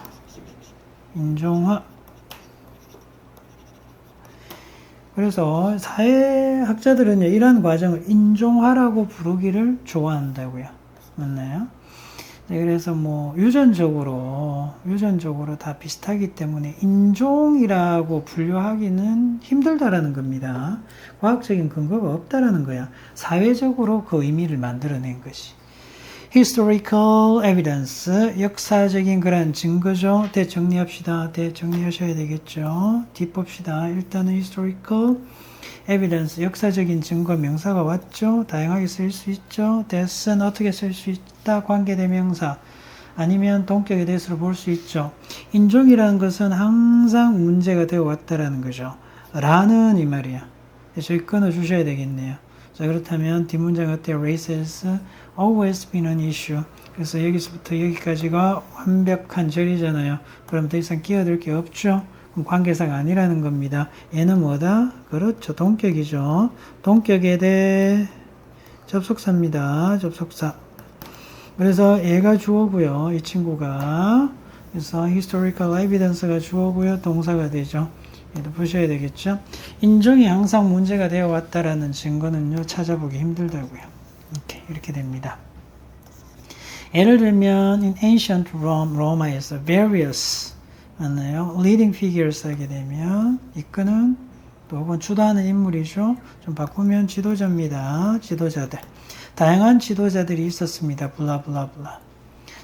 그래서 사회학자들은요, 이러한 과정을 인종화라고 부르기를 좋아한다고요. 맞나요? 네, 그래서 뭐 유전적으로 다 비슷하기 때문에 인종이라고 분류하기는 힘들다라는 겁니다. 과학적인 근거가 없다라는 거야. 사회적으로 그 의미를 만들어낸 것이. historical evidence, 역사적인 그런 증거죠. 대정리합시다. 대정리하셔야 되겠죠. 뒷봅시다. 일단은 historical evidence, 역사적인 증거 명사가 왔죠. 다양하게 쓸 수 있죠. that은 어떻게 쓸 수 있다. 관계대명사 아니면 동격에 대해서 볼 수 있죠. 인종이라는 것은 항상 문제가 되어 왔다라는 거죠. 라는 이 말이야. 저기 끊어 주셔야 되겠네요. 자, 그렇다면 뒷문장 어때요? Race has always been an issue. 그래서 여기서부터 여기까지가 완벽한 절이잖아요. 그럼 더 이상 끼어들 게 없죠. 그럼 관계사가 아니라는 겁니다. 얘는 뭐다? 그렇죠. 동격이죠. 동격에 대해 접속사입니다. 접속사. 그래서 얘가 주어고요. 이 친구가. 그래서 historical evidence가 주어고요. 동사가 되죠. 얘도 보셔야 되겠죠. 인종이 항상 문제가 되어 왔다라는 증거는요. 찾아보기 힘들다고요. 이렇게 됩니다. 예를 들면 in ancient Rome, 로마에서 various 맞나요? leading figures 하게 되면 이끄는 또 혹은 주도하는 인물이죠. 좀 바꾸면 지도자입니다. 지도자들. 다양한 지도자들이 있었습니다. 블라블라블라.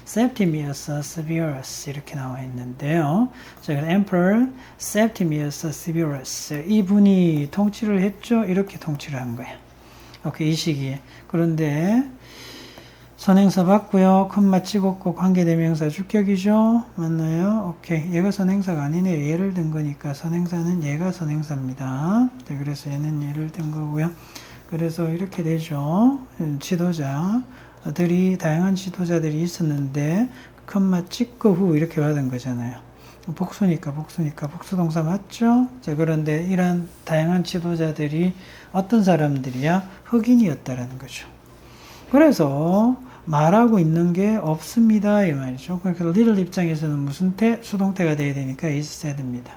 Septimius Severus 이렇게 나와 있는데요. 자, Emperor Septimius Severus 이분이 통치를 했죠. 이렇게 통치를 한 거예요. 오케이, 이 시기에. 그런데 선행사 받고요. 컴마 찍었고 관계대명사 주격이죠. 맞나요? 오케이. 얘가 선행사가 아니네요. 얘를 든 거니까 선행사는 얘가 선행사입니다. 네, 그래서 얘는 얘를 든 거고요. 그래서 이렇게 되죠. 지도자 다양한 지도자들이 있었는데 컴마 찍고 후 이렇게 받은 거잖아요. 복수니까 복수동사 맞죠? 자, 그런데 이런 다양한 지도자들이 어떤 사람들이야? 흑인이었다라는 거죠. 그래서 말하고 있는 게 없습니다 이 말이죠. 그러니까 little 입장에서는 무슨 태? 수동태가 돼야 되니까 is said입니다.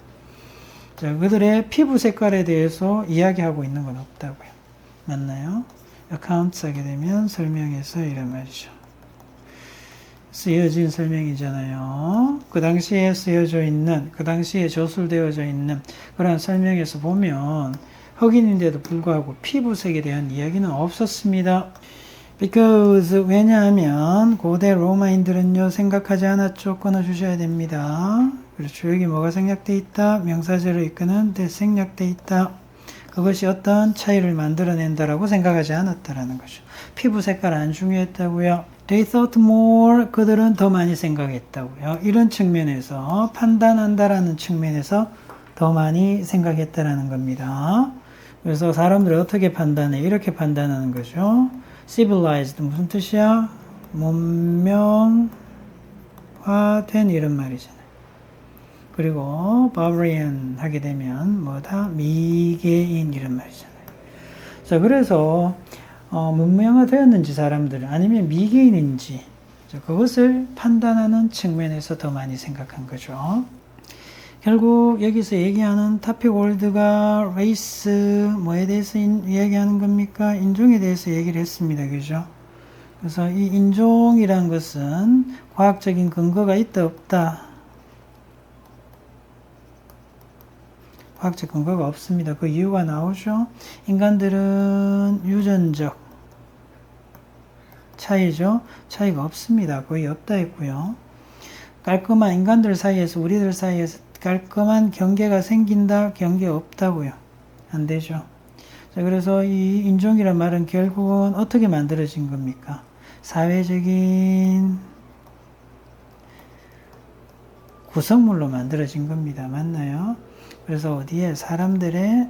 자, 그들의 피부 색깔에 대해서 이야기하고 있는 건 없다고요. 맞나요? accounts 하게 되면 설명해서 이런 말이죠. 쓰여진 설명이잖아요. 그 당시에 쓰여져 있는, 그 당시에 저술되어져 있는 그런 설명에서 보면 흑인인데도 불구하고 피부색에 대한 이야기는 없었습니다. because 왜냐하면 고대 로마인들은요 생각하지 않았죠. 끊어주셔야 됩니다. 그렇죠. 여기 뭐가 생략돼 있다? 명사절을 이끄는 that 생략돼 있다. 그것이 어떤 차이를 만들어낸다라고 생각하지 않았다라는 거죠. 피부 색깔 안 중요했다고요. They thought more. 그들은 더 많이 생각했다고요. 이런 측면에서 판단한다라는 측면에서 더 많이 생각했다라는 겁니다. 그래서 사람들이 어떻게 판단해? 이렇게 판단하는 거죠. Civilized 무슨 뜻이야? 문명화된 이런 말이잖아요. 그리고 barbarian 하게 되면 뭐다? 미개인 이런 말이잖아요. 자, 그래서 문명화되었는지 사람들은 아니면 미개인인지 그것을 판단하는 측면에서 더 많이 생각한 거죠. 결국 여기서 얘기하는 topic world가 race 뭐에 대해서 얘기하는 겁니까? 인종에 대해서 얘기를 했습니다. 그죠? 그래서 이 인종이란 것은 과학적인 근거가 있다 없다? 과학적 근거가 없습니다. 그 이유가 나오죠. 인간들은 유전적 차이죠. 차이가 없습니다. 거의 없다 했고요. 깔끔한 인간들 사이에서 우리들 사이에서 깔끔한 경계가 생긴다? 경계 없다고요. 안 되죠. 자, 그래서 이 인종이란 말은 결국은 어떻게 만들어진 겁니까? 사회적인 구성물로 만들어진 겁니다. 맞나요? 그래서 어디에 사람들의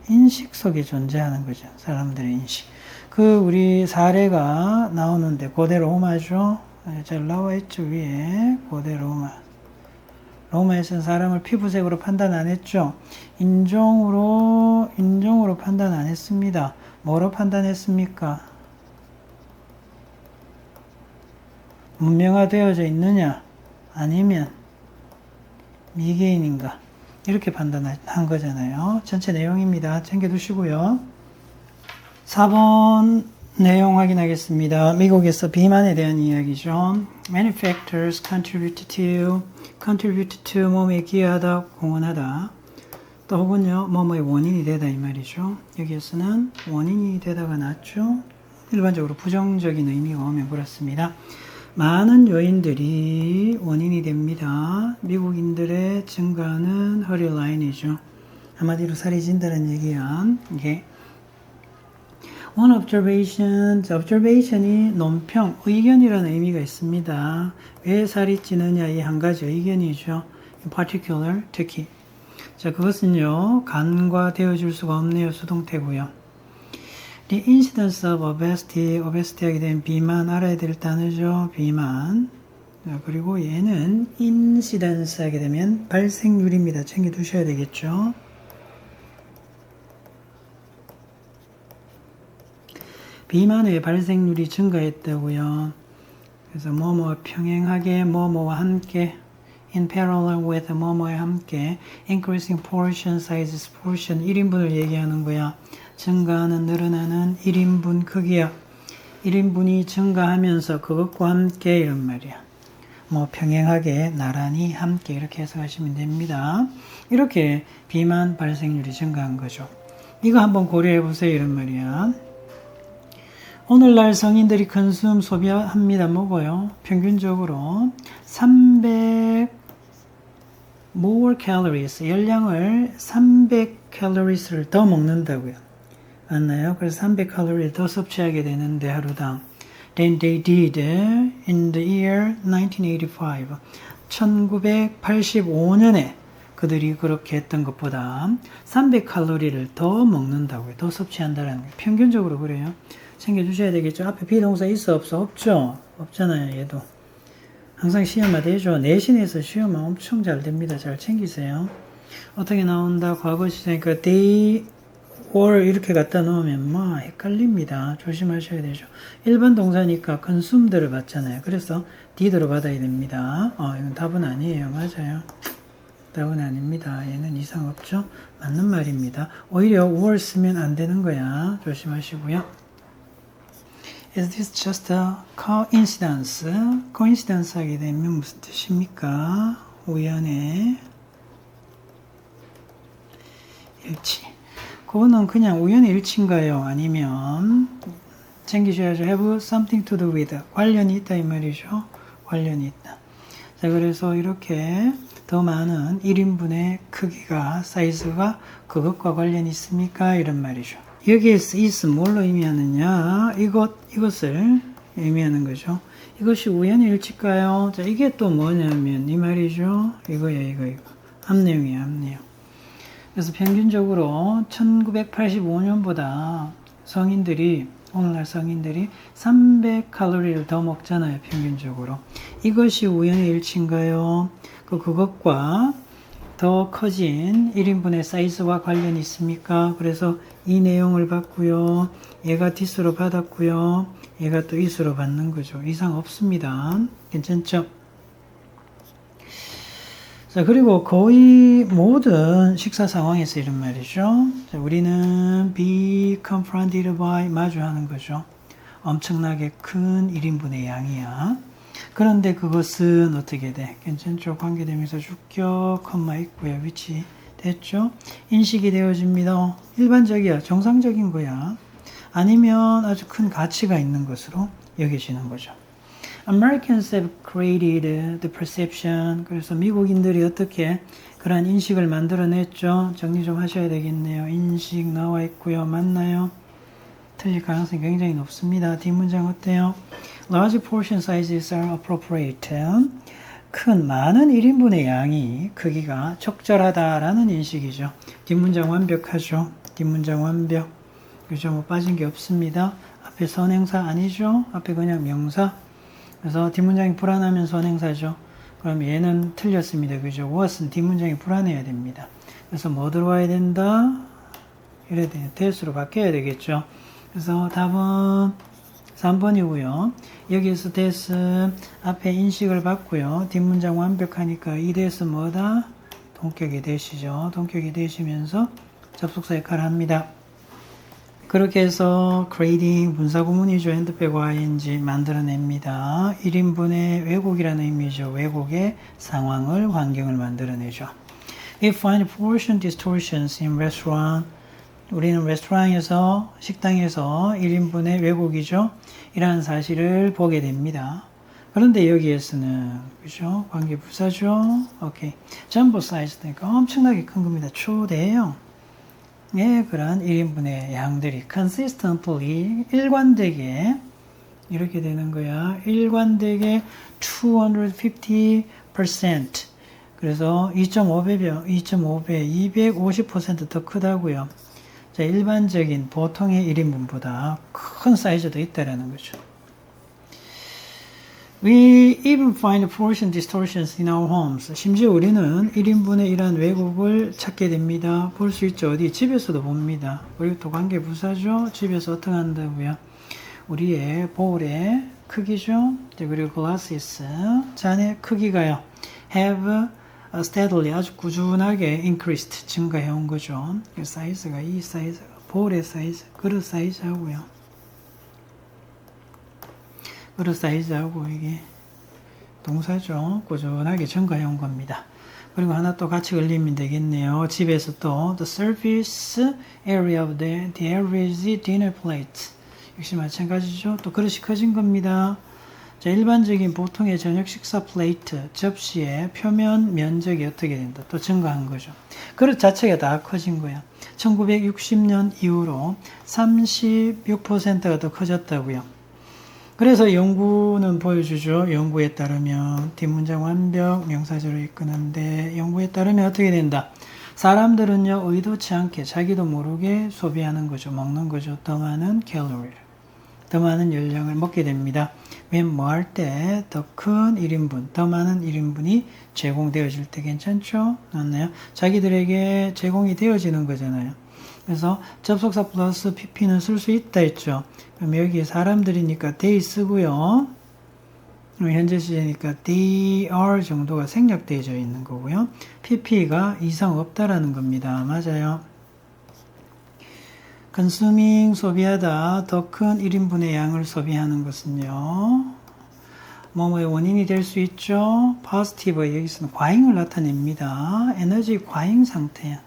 인식 속에 존재하는 거죠. 사람들의 인식. 그 우리 사례가 나오는데 고대 로마죠. 잘 나와 있죠. 위에 고대 로마. 로마에서는 사람을 피부색으로 판단 안 했죠. 인종으로 판단 안 했습니다. 뭐로 판단했습니까? 문명화되어져 있느냐? 아니면 미개인인가? 이렇게 판단한 거잖아요. 전체 내용입니다. 챙겨두시고요. 4번 내용 확인하겠습니다. 미국에서 비만에 대한 이야기죠. Many factors contribute to 몸에 기여하다, 공헌하다. 또 혹은요, 뭐뭐의 원인이 되다 이 말이죠. 여기에서는 원인이 되다가 낫죠. 일반적으로 부정적인 의미가 오면 그렇습니다. 많은 요인들이 원인이 됩니다. 미국인들의 증가하는 허리 라인이죠. 한마디로 살이 찐다는 얘기야. 이게 One observation이 논평, 의견이라는 의미가 있습니다. 왜 살이 찌느냐 이 한 가지 의견이죠. In particular, 특히. 자, 그것은요, 간과되어질 수가 없네요. 수동태고요. The incidence of obesity 하게 되면 비만, 알아야 될 단어죠. 비만. 자, 그리고 얘는 incidence 하게 되면 발생률입니다. 챙겨두셔야 되겠죠. 비만의 발생률이 증가했다고요. 그래서 뭐뭐 평행하게 뭐뭐와 함께 in parallel with 뭐뭐에 함께 increasing portion sizes portion 1인분을 얘기하는 거야. 증가하는 늘어나는 1인분 크기야. 1인분이 증가하면서 그것과 함께 이런 말이야. 뭐 평행하게 나란히 함께 이렇게 해석하시면 됩니다. 이렇게 비만 발생률이 증가한 거죠. 이거 한번 고려해 보세요. 이런 말이야. 오늘날 성인들이 컨숨 소비합니다. 먹어요. 평균적으로 300 more calories, 열량을 300 caloриes를 더 먹는다고요. 맞나요? 그래서 300 칼로리를 더 섭취하게 되는데 하루당. Then they did in the year 1985. 1985년에 그들이 그렇게 했던 것보다 300칼로리를 더 먹는다고요. 더 섭취한다는 거예요. 평균적으로 그래요. 챙겨주셔야 되겠죠. 앞에 비동사 있어 없어? 없죠. 없잖아요. 얘도. 항상 시험마다 해줘. 내신에서 시험은 엄청 잘 됩니다. 잘 챙기세요. 어떻게 나온다? 과거 시제니까 they or 이렇게 갖다 놓으면 뭐 헷갈립니다. 조심하셔야 되죠. 일반 동사니까 consume들을 받잖아요. 그래서 did로 받아야 됩니다. 이건 답은 아니에요. 맞아요. 답은 아닙니다. 얘는 이상 없죠? 맞는 말입니다. 오히려 or 쓰면 안 되는 거야. 조심하시고요. Is this just a coincidence? coincidence 하게 되면 무슨 뜻입니까? 우연의 일치. 그거는 그냥 우연의 일치인가요? 아니면 챙기셔야죠. have something to do with. 관련이 있다 이 말이죠. 관련이 있다. 자, 그래서 이렇게 더 많은 1인분의 크기가, 사이즈가 그것과 관련이 있습니까? 이런 말이죠. 여기에서 is 뭘로 의미하느냐? 이것을 의미하는 거죠. 이것이 우연의 일치일까요? 자, 이게 또 뭐냐면 이 말이죠. 이거야, 이거. 앞내용이야, 앞내용. 그래서 평균적으로 1985년보다 오늘날 성인들이 300칼로리를 더 먹잖아요, 평균적으로. 이것이 우연의 일치인가요? 그것과 더 커진 1인분의 사이즈와 관련이 있습니까? 그래서 이 내용을 받고요. 얘가 this로 받았고요. 얘가 또 is로 받는 거죠. 이상 없습니다. 괜찮죠? 자, 그리고 거의 모든 식사 상황에서 이런 말이죠. 자, 우리는 be confronted by 마주하는 거죠. 엄청나게 큰 1인분의 양이야. 그런데 그것은 어떻게 돼? 괜찮죠? 관계대명사 주격, 컴마 있고요. 위치 됐죠? 인식이 되어집니다. 일반적이야. 정상적인 거야. 아니면 아주 큰 가치가 있는 것으로 여겨지는 거죠. Americans have created the perception. 그래서 미국인들이 어떻게 그러한 인식을 만들어냈죠? 정리 좀 하셔야 되겠네요. 인식 나와 있고요. 맞나요? 틀릴 가능성이 굉장히 높습니다. 뒷문장 어때요? Large portion sizes are appropriate. 많은 1인분의 양이 크기가 적절하다라는 인식이죠. 뒷문장 완벽하죠. 뒷문장 완벽. 그죠? 뭐 빠진 게 없습니다. 앞에 선행사 아니죠? 앞에 그냥 명사. 그래서 뒷문장이 불안하면 선행사죠. 그럼 얘는 틀렸습니다. 그죠? what은 뒷문장이 불안해야 됩니다. 그래서 뭐 들어와야 된다? 이래야 돼요. that으로 바뀌어야 되겠죠. 그래서 답은 3번이고요. 여기에서 that 앞에 인식을 받고요. 뒷문장 완벽하니까 이 that 뭐다? 동격이 that이죠. 동격이 that이면서 접속사 역할을 합니다. 그렇게 해서 creating 분사구문이죠. 핸드 빼고 ing 만들어냅니다. 1인분의 왜곡이라는 의미죠. 왜곡의 상황을, 환경을 만들어내죠. We find portion distortions in restaurant. 우리는 레스토랑에서, 식당에서 1인분의 왜곡이죠. 이라는 사실을 보게 됩니다. 그런데 여기에서는, 그죠? 관계부사죠. 오케이. 전부 사이즈니까 엄청나게 큰 겁니다. 초대형. 예, 그런 1인분의 양들이 consistently, 일관되게, 이렇게 되는 거야. 일관되게 250%. 그래서 2.5배, 250% 더 크다고요. 자, 일반적인 보통의 1인분보다 큰 사이즈도 있다라는 거죠. We even find portion distortions in our homes. 심지어 우리는 1인분의 이러한 왜곡을 찾게 됩니다. 볼 수 있죠. 어디? 집에서도 봅니다. 그리고 또 관계부사죠. 집에서 어떻게 한다고요? 우리의 볼의 크기죠. 그리고 glasses, 잔의 크기가요. have steadily, 아주 꾸준하게 increased, 증가해 온 거죠. 사이즈가 이 사이즈, 볼의 사이즈, 그릇 사이즈하고요. 그릇 사이즈하고 이게 동사죠. 꾸준하게 증가해 온 겁니다. 그리고 하나 또 같이 걸리면 되겠네요. 집에서 또 the surface area of the average dinner plate. 역시 마찬가지죠. 또 그릇이 커진 겁니다. 자, 일반적인 보통의 저녁 식사 플레이트, 접시의 표면 면적이 어떻게 된다? 또 증가한 거죠. 그릇 자체가 다 커진 거야. 1960년 이후로 36%가 더 커졌다고요. 그래서 연구는 보여주죠. 연구에 따르면 뒷문장 완벽 명사절을 이끄는데 연구에 따르면 어떻게 된다? 사람들은요 의도치 않게 자기도 모르게 소비하는 거죠. 먹는 거죠. 더 많은 칼로리를, 더 많은 열량을 먹게 됩니다. 맨 뭐 할 때 더 큰 1인분, 더 많은 1인분이 제공되어질 때 괜찮죠? 맞나요? 자기들에게 제공이 되어지는 거잖아요. 그래서 접속사 플러스 pp는 쓸 수 있다 했죠. 그럼 여기 사람들이니까 they 쓰고요. 현재 시제니까 they are 정도가 생략되어져 있는 거고요. pp가 이상 없다라는 겁니다. 맞아요. consuming 소비하다, 더 큰 1인분의 양을 소비하는 것은요. 뭐뭐의 원인이 될 수 있죠. positive 여기서는 과잉을 나타냅니다. 에너지 과잉 상태야.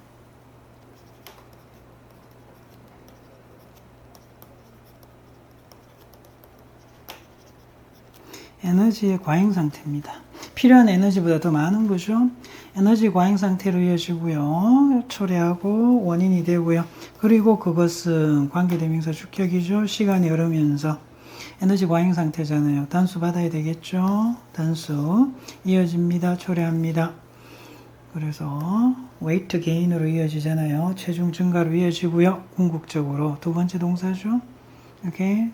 에너지의 과잉 상태입니다. 필요한 에너지보다 더 많은 거죠. 에너지 과잉 상태로 이어지고요. 초래하고 원인이 되고요. 그리고 그것은 관계대명사 주격이죠. 시간이 흐르면서 에너지 과잉 상태잖아요. 단수 받아야 되겠죠. 단수 이어집니다. 초래합니다. 그래서 weight gain으로 이어지잖아요. 체중 증가로 이어지고요. 궁극적으로 두 번째 동사죠. 오케이.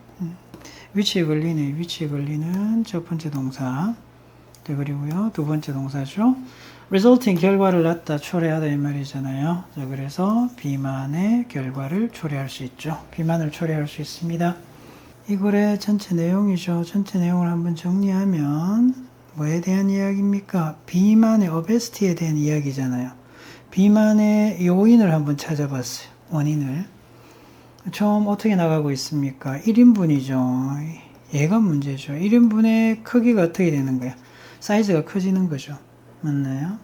위치에 걸리네. 위치에 걸리는 첫 번째 동사. 네, 그리고요. 두 번째 동사죠. resulting 결과를 낳다, 초래하다 이 말이잖아요. 자, 그래서 비만의 결과를 초래할 수 있죠. 비만을 초래할 수 있습니다. 이 글의 전체 내용이죠. 전체 내용을 한번 정리하면 뭐에 대한 이야기입니까? 비만의 obesity에 대한 이야기잖아요. 비만의 요인을 한번 찾아봤어요. 원인을. 처음 어떻게 나가고 있습니까? 1인분이죠. 얘가 문제죠. 1인분의 크기가 어떻게 되는 거야? 사이즈가 커지는 거죠. 맞나요?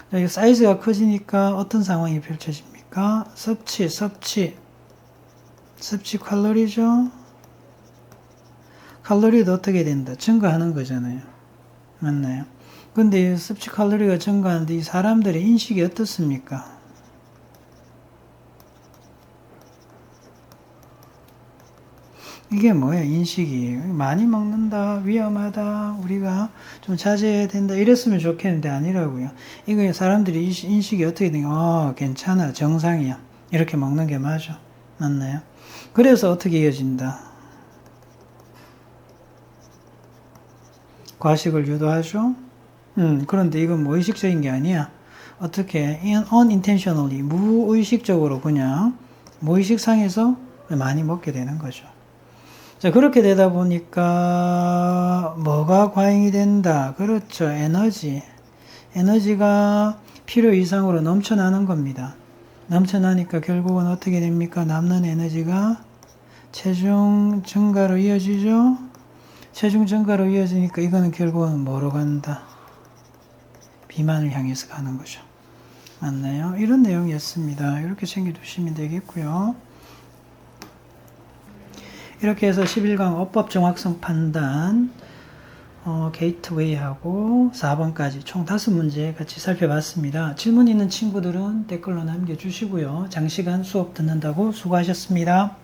자, 사이즈가 커지니까 어떤 상황이 펼쳐집니까? 섭취 칼로리죠. 칼로리도 어떻게 된다? 증가하는 거잖아요. 맞나요? 근데 섭취 칼로리가 증가하는데 이 사람들의 인식이 어떻습니까? 이게 뭐예요? 인식이 많이 먹는다, 위험하다, 우리가 좀 자제해야 된다 이랬으면 좋겠는데 아니라고요. 이거 사람들이 인식이 어떻게 되냐? 괜찮아, 정상이야, 이렇게 먹는 게 맞아. 맞나요? 그래서 어떻게 이어진다? 과식을 유도하죠. 그런데 이건 무의식적인 게 아니야. 어떻게 unintentionally 무의식적으로 그냥 무의식상에서 많이 먹게 되는 거죠. 자, 그렇게 되다 보니까 뭐가 과잉이 된다? 그렇죠. 에너지가 필요 이상으로 넘쳐나는 겁니다. 넘쳐나니까 결국은 어떻게 됩니까? 남는 에너지가 체중 증가로 이어지죠. 체중 증가로 이어지니까 이거는 결국은 뭐로 간다? 비만을 향해서 가는 거죠. 맞나요? 이런 내용이었습니다. 이렇게 챙겨두시면 되겠고요. 이렇게 해서 11강 어법 정확성 판단 게이트웨이하고 4번까지 총 5문제 같이 살펴봤습니다. 질문 있는 친구들은 댓글로 남겨주시고요. 장시간 수업 듣는다고 수고하셨습니다.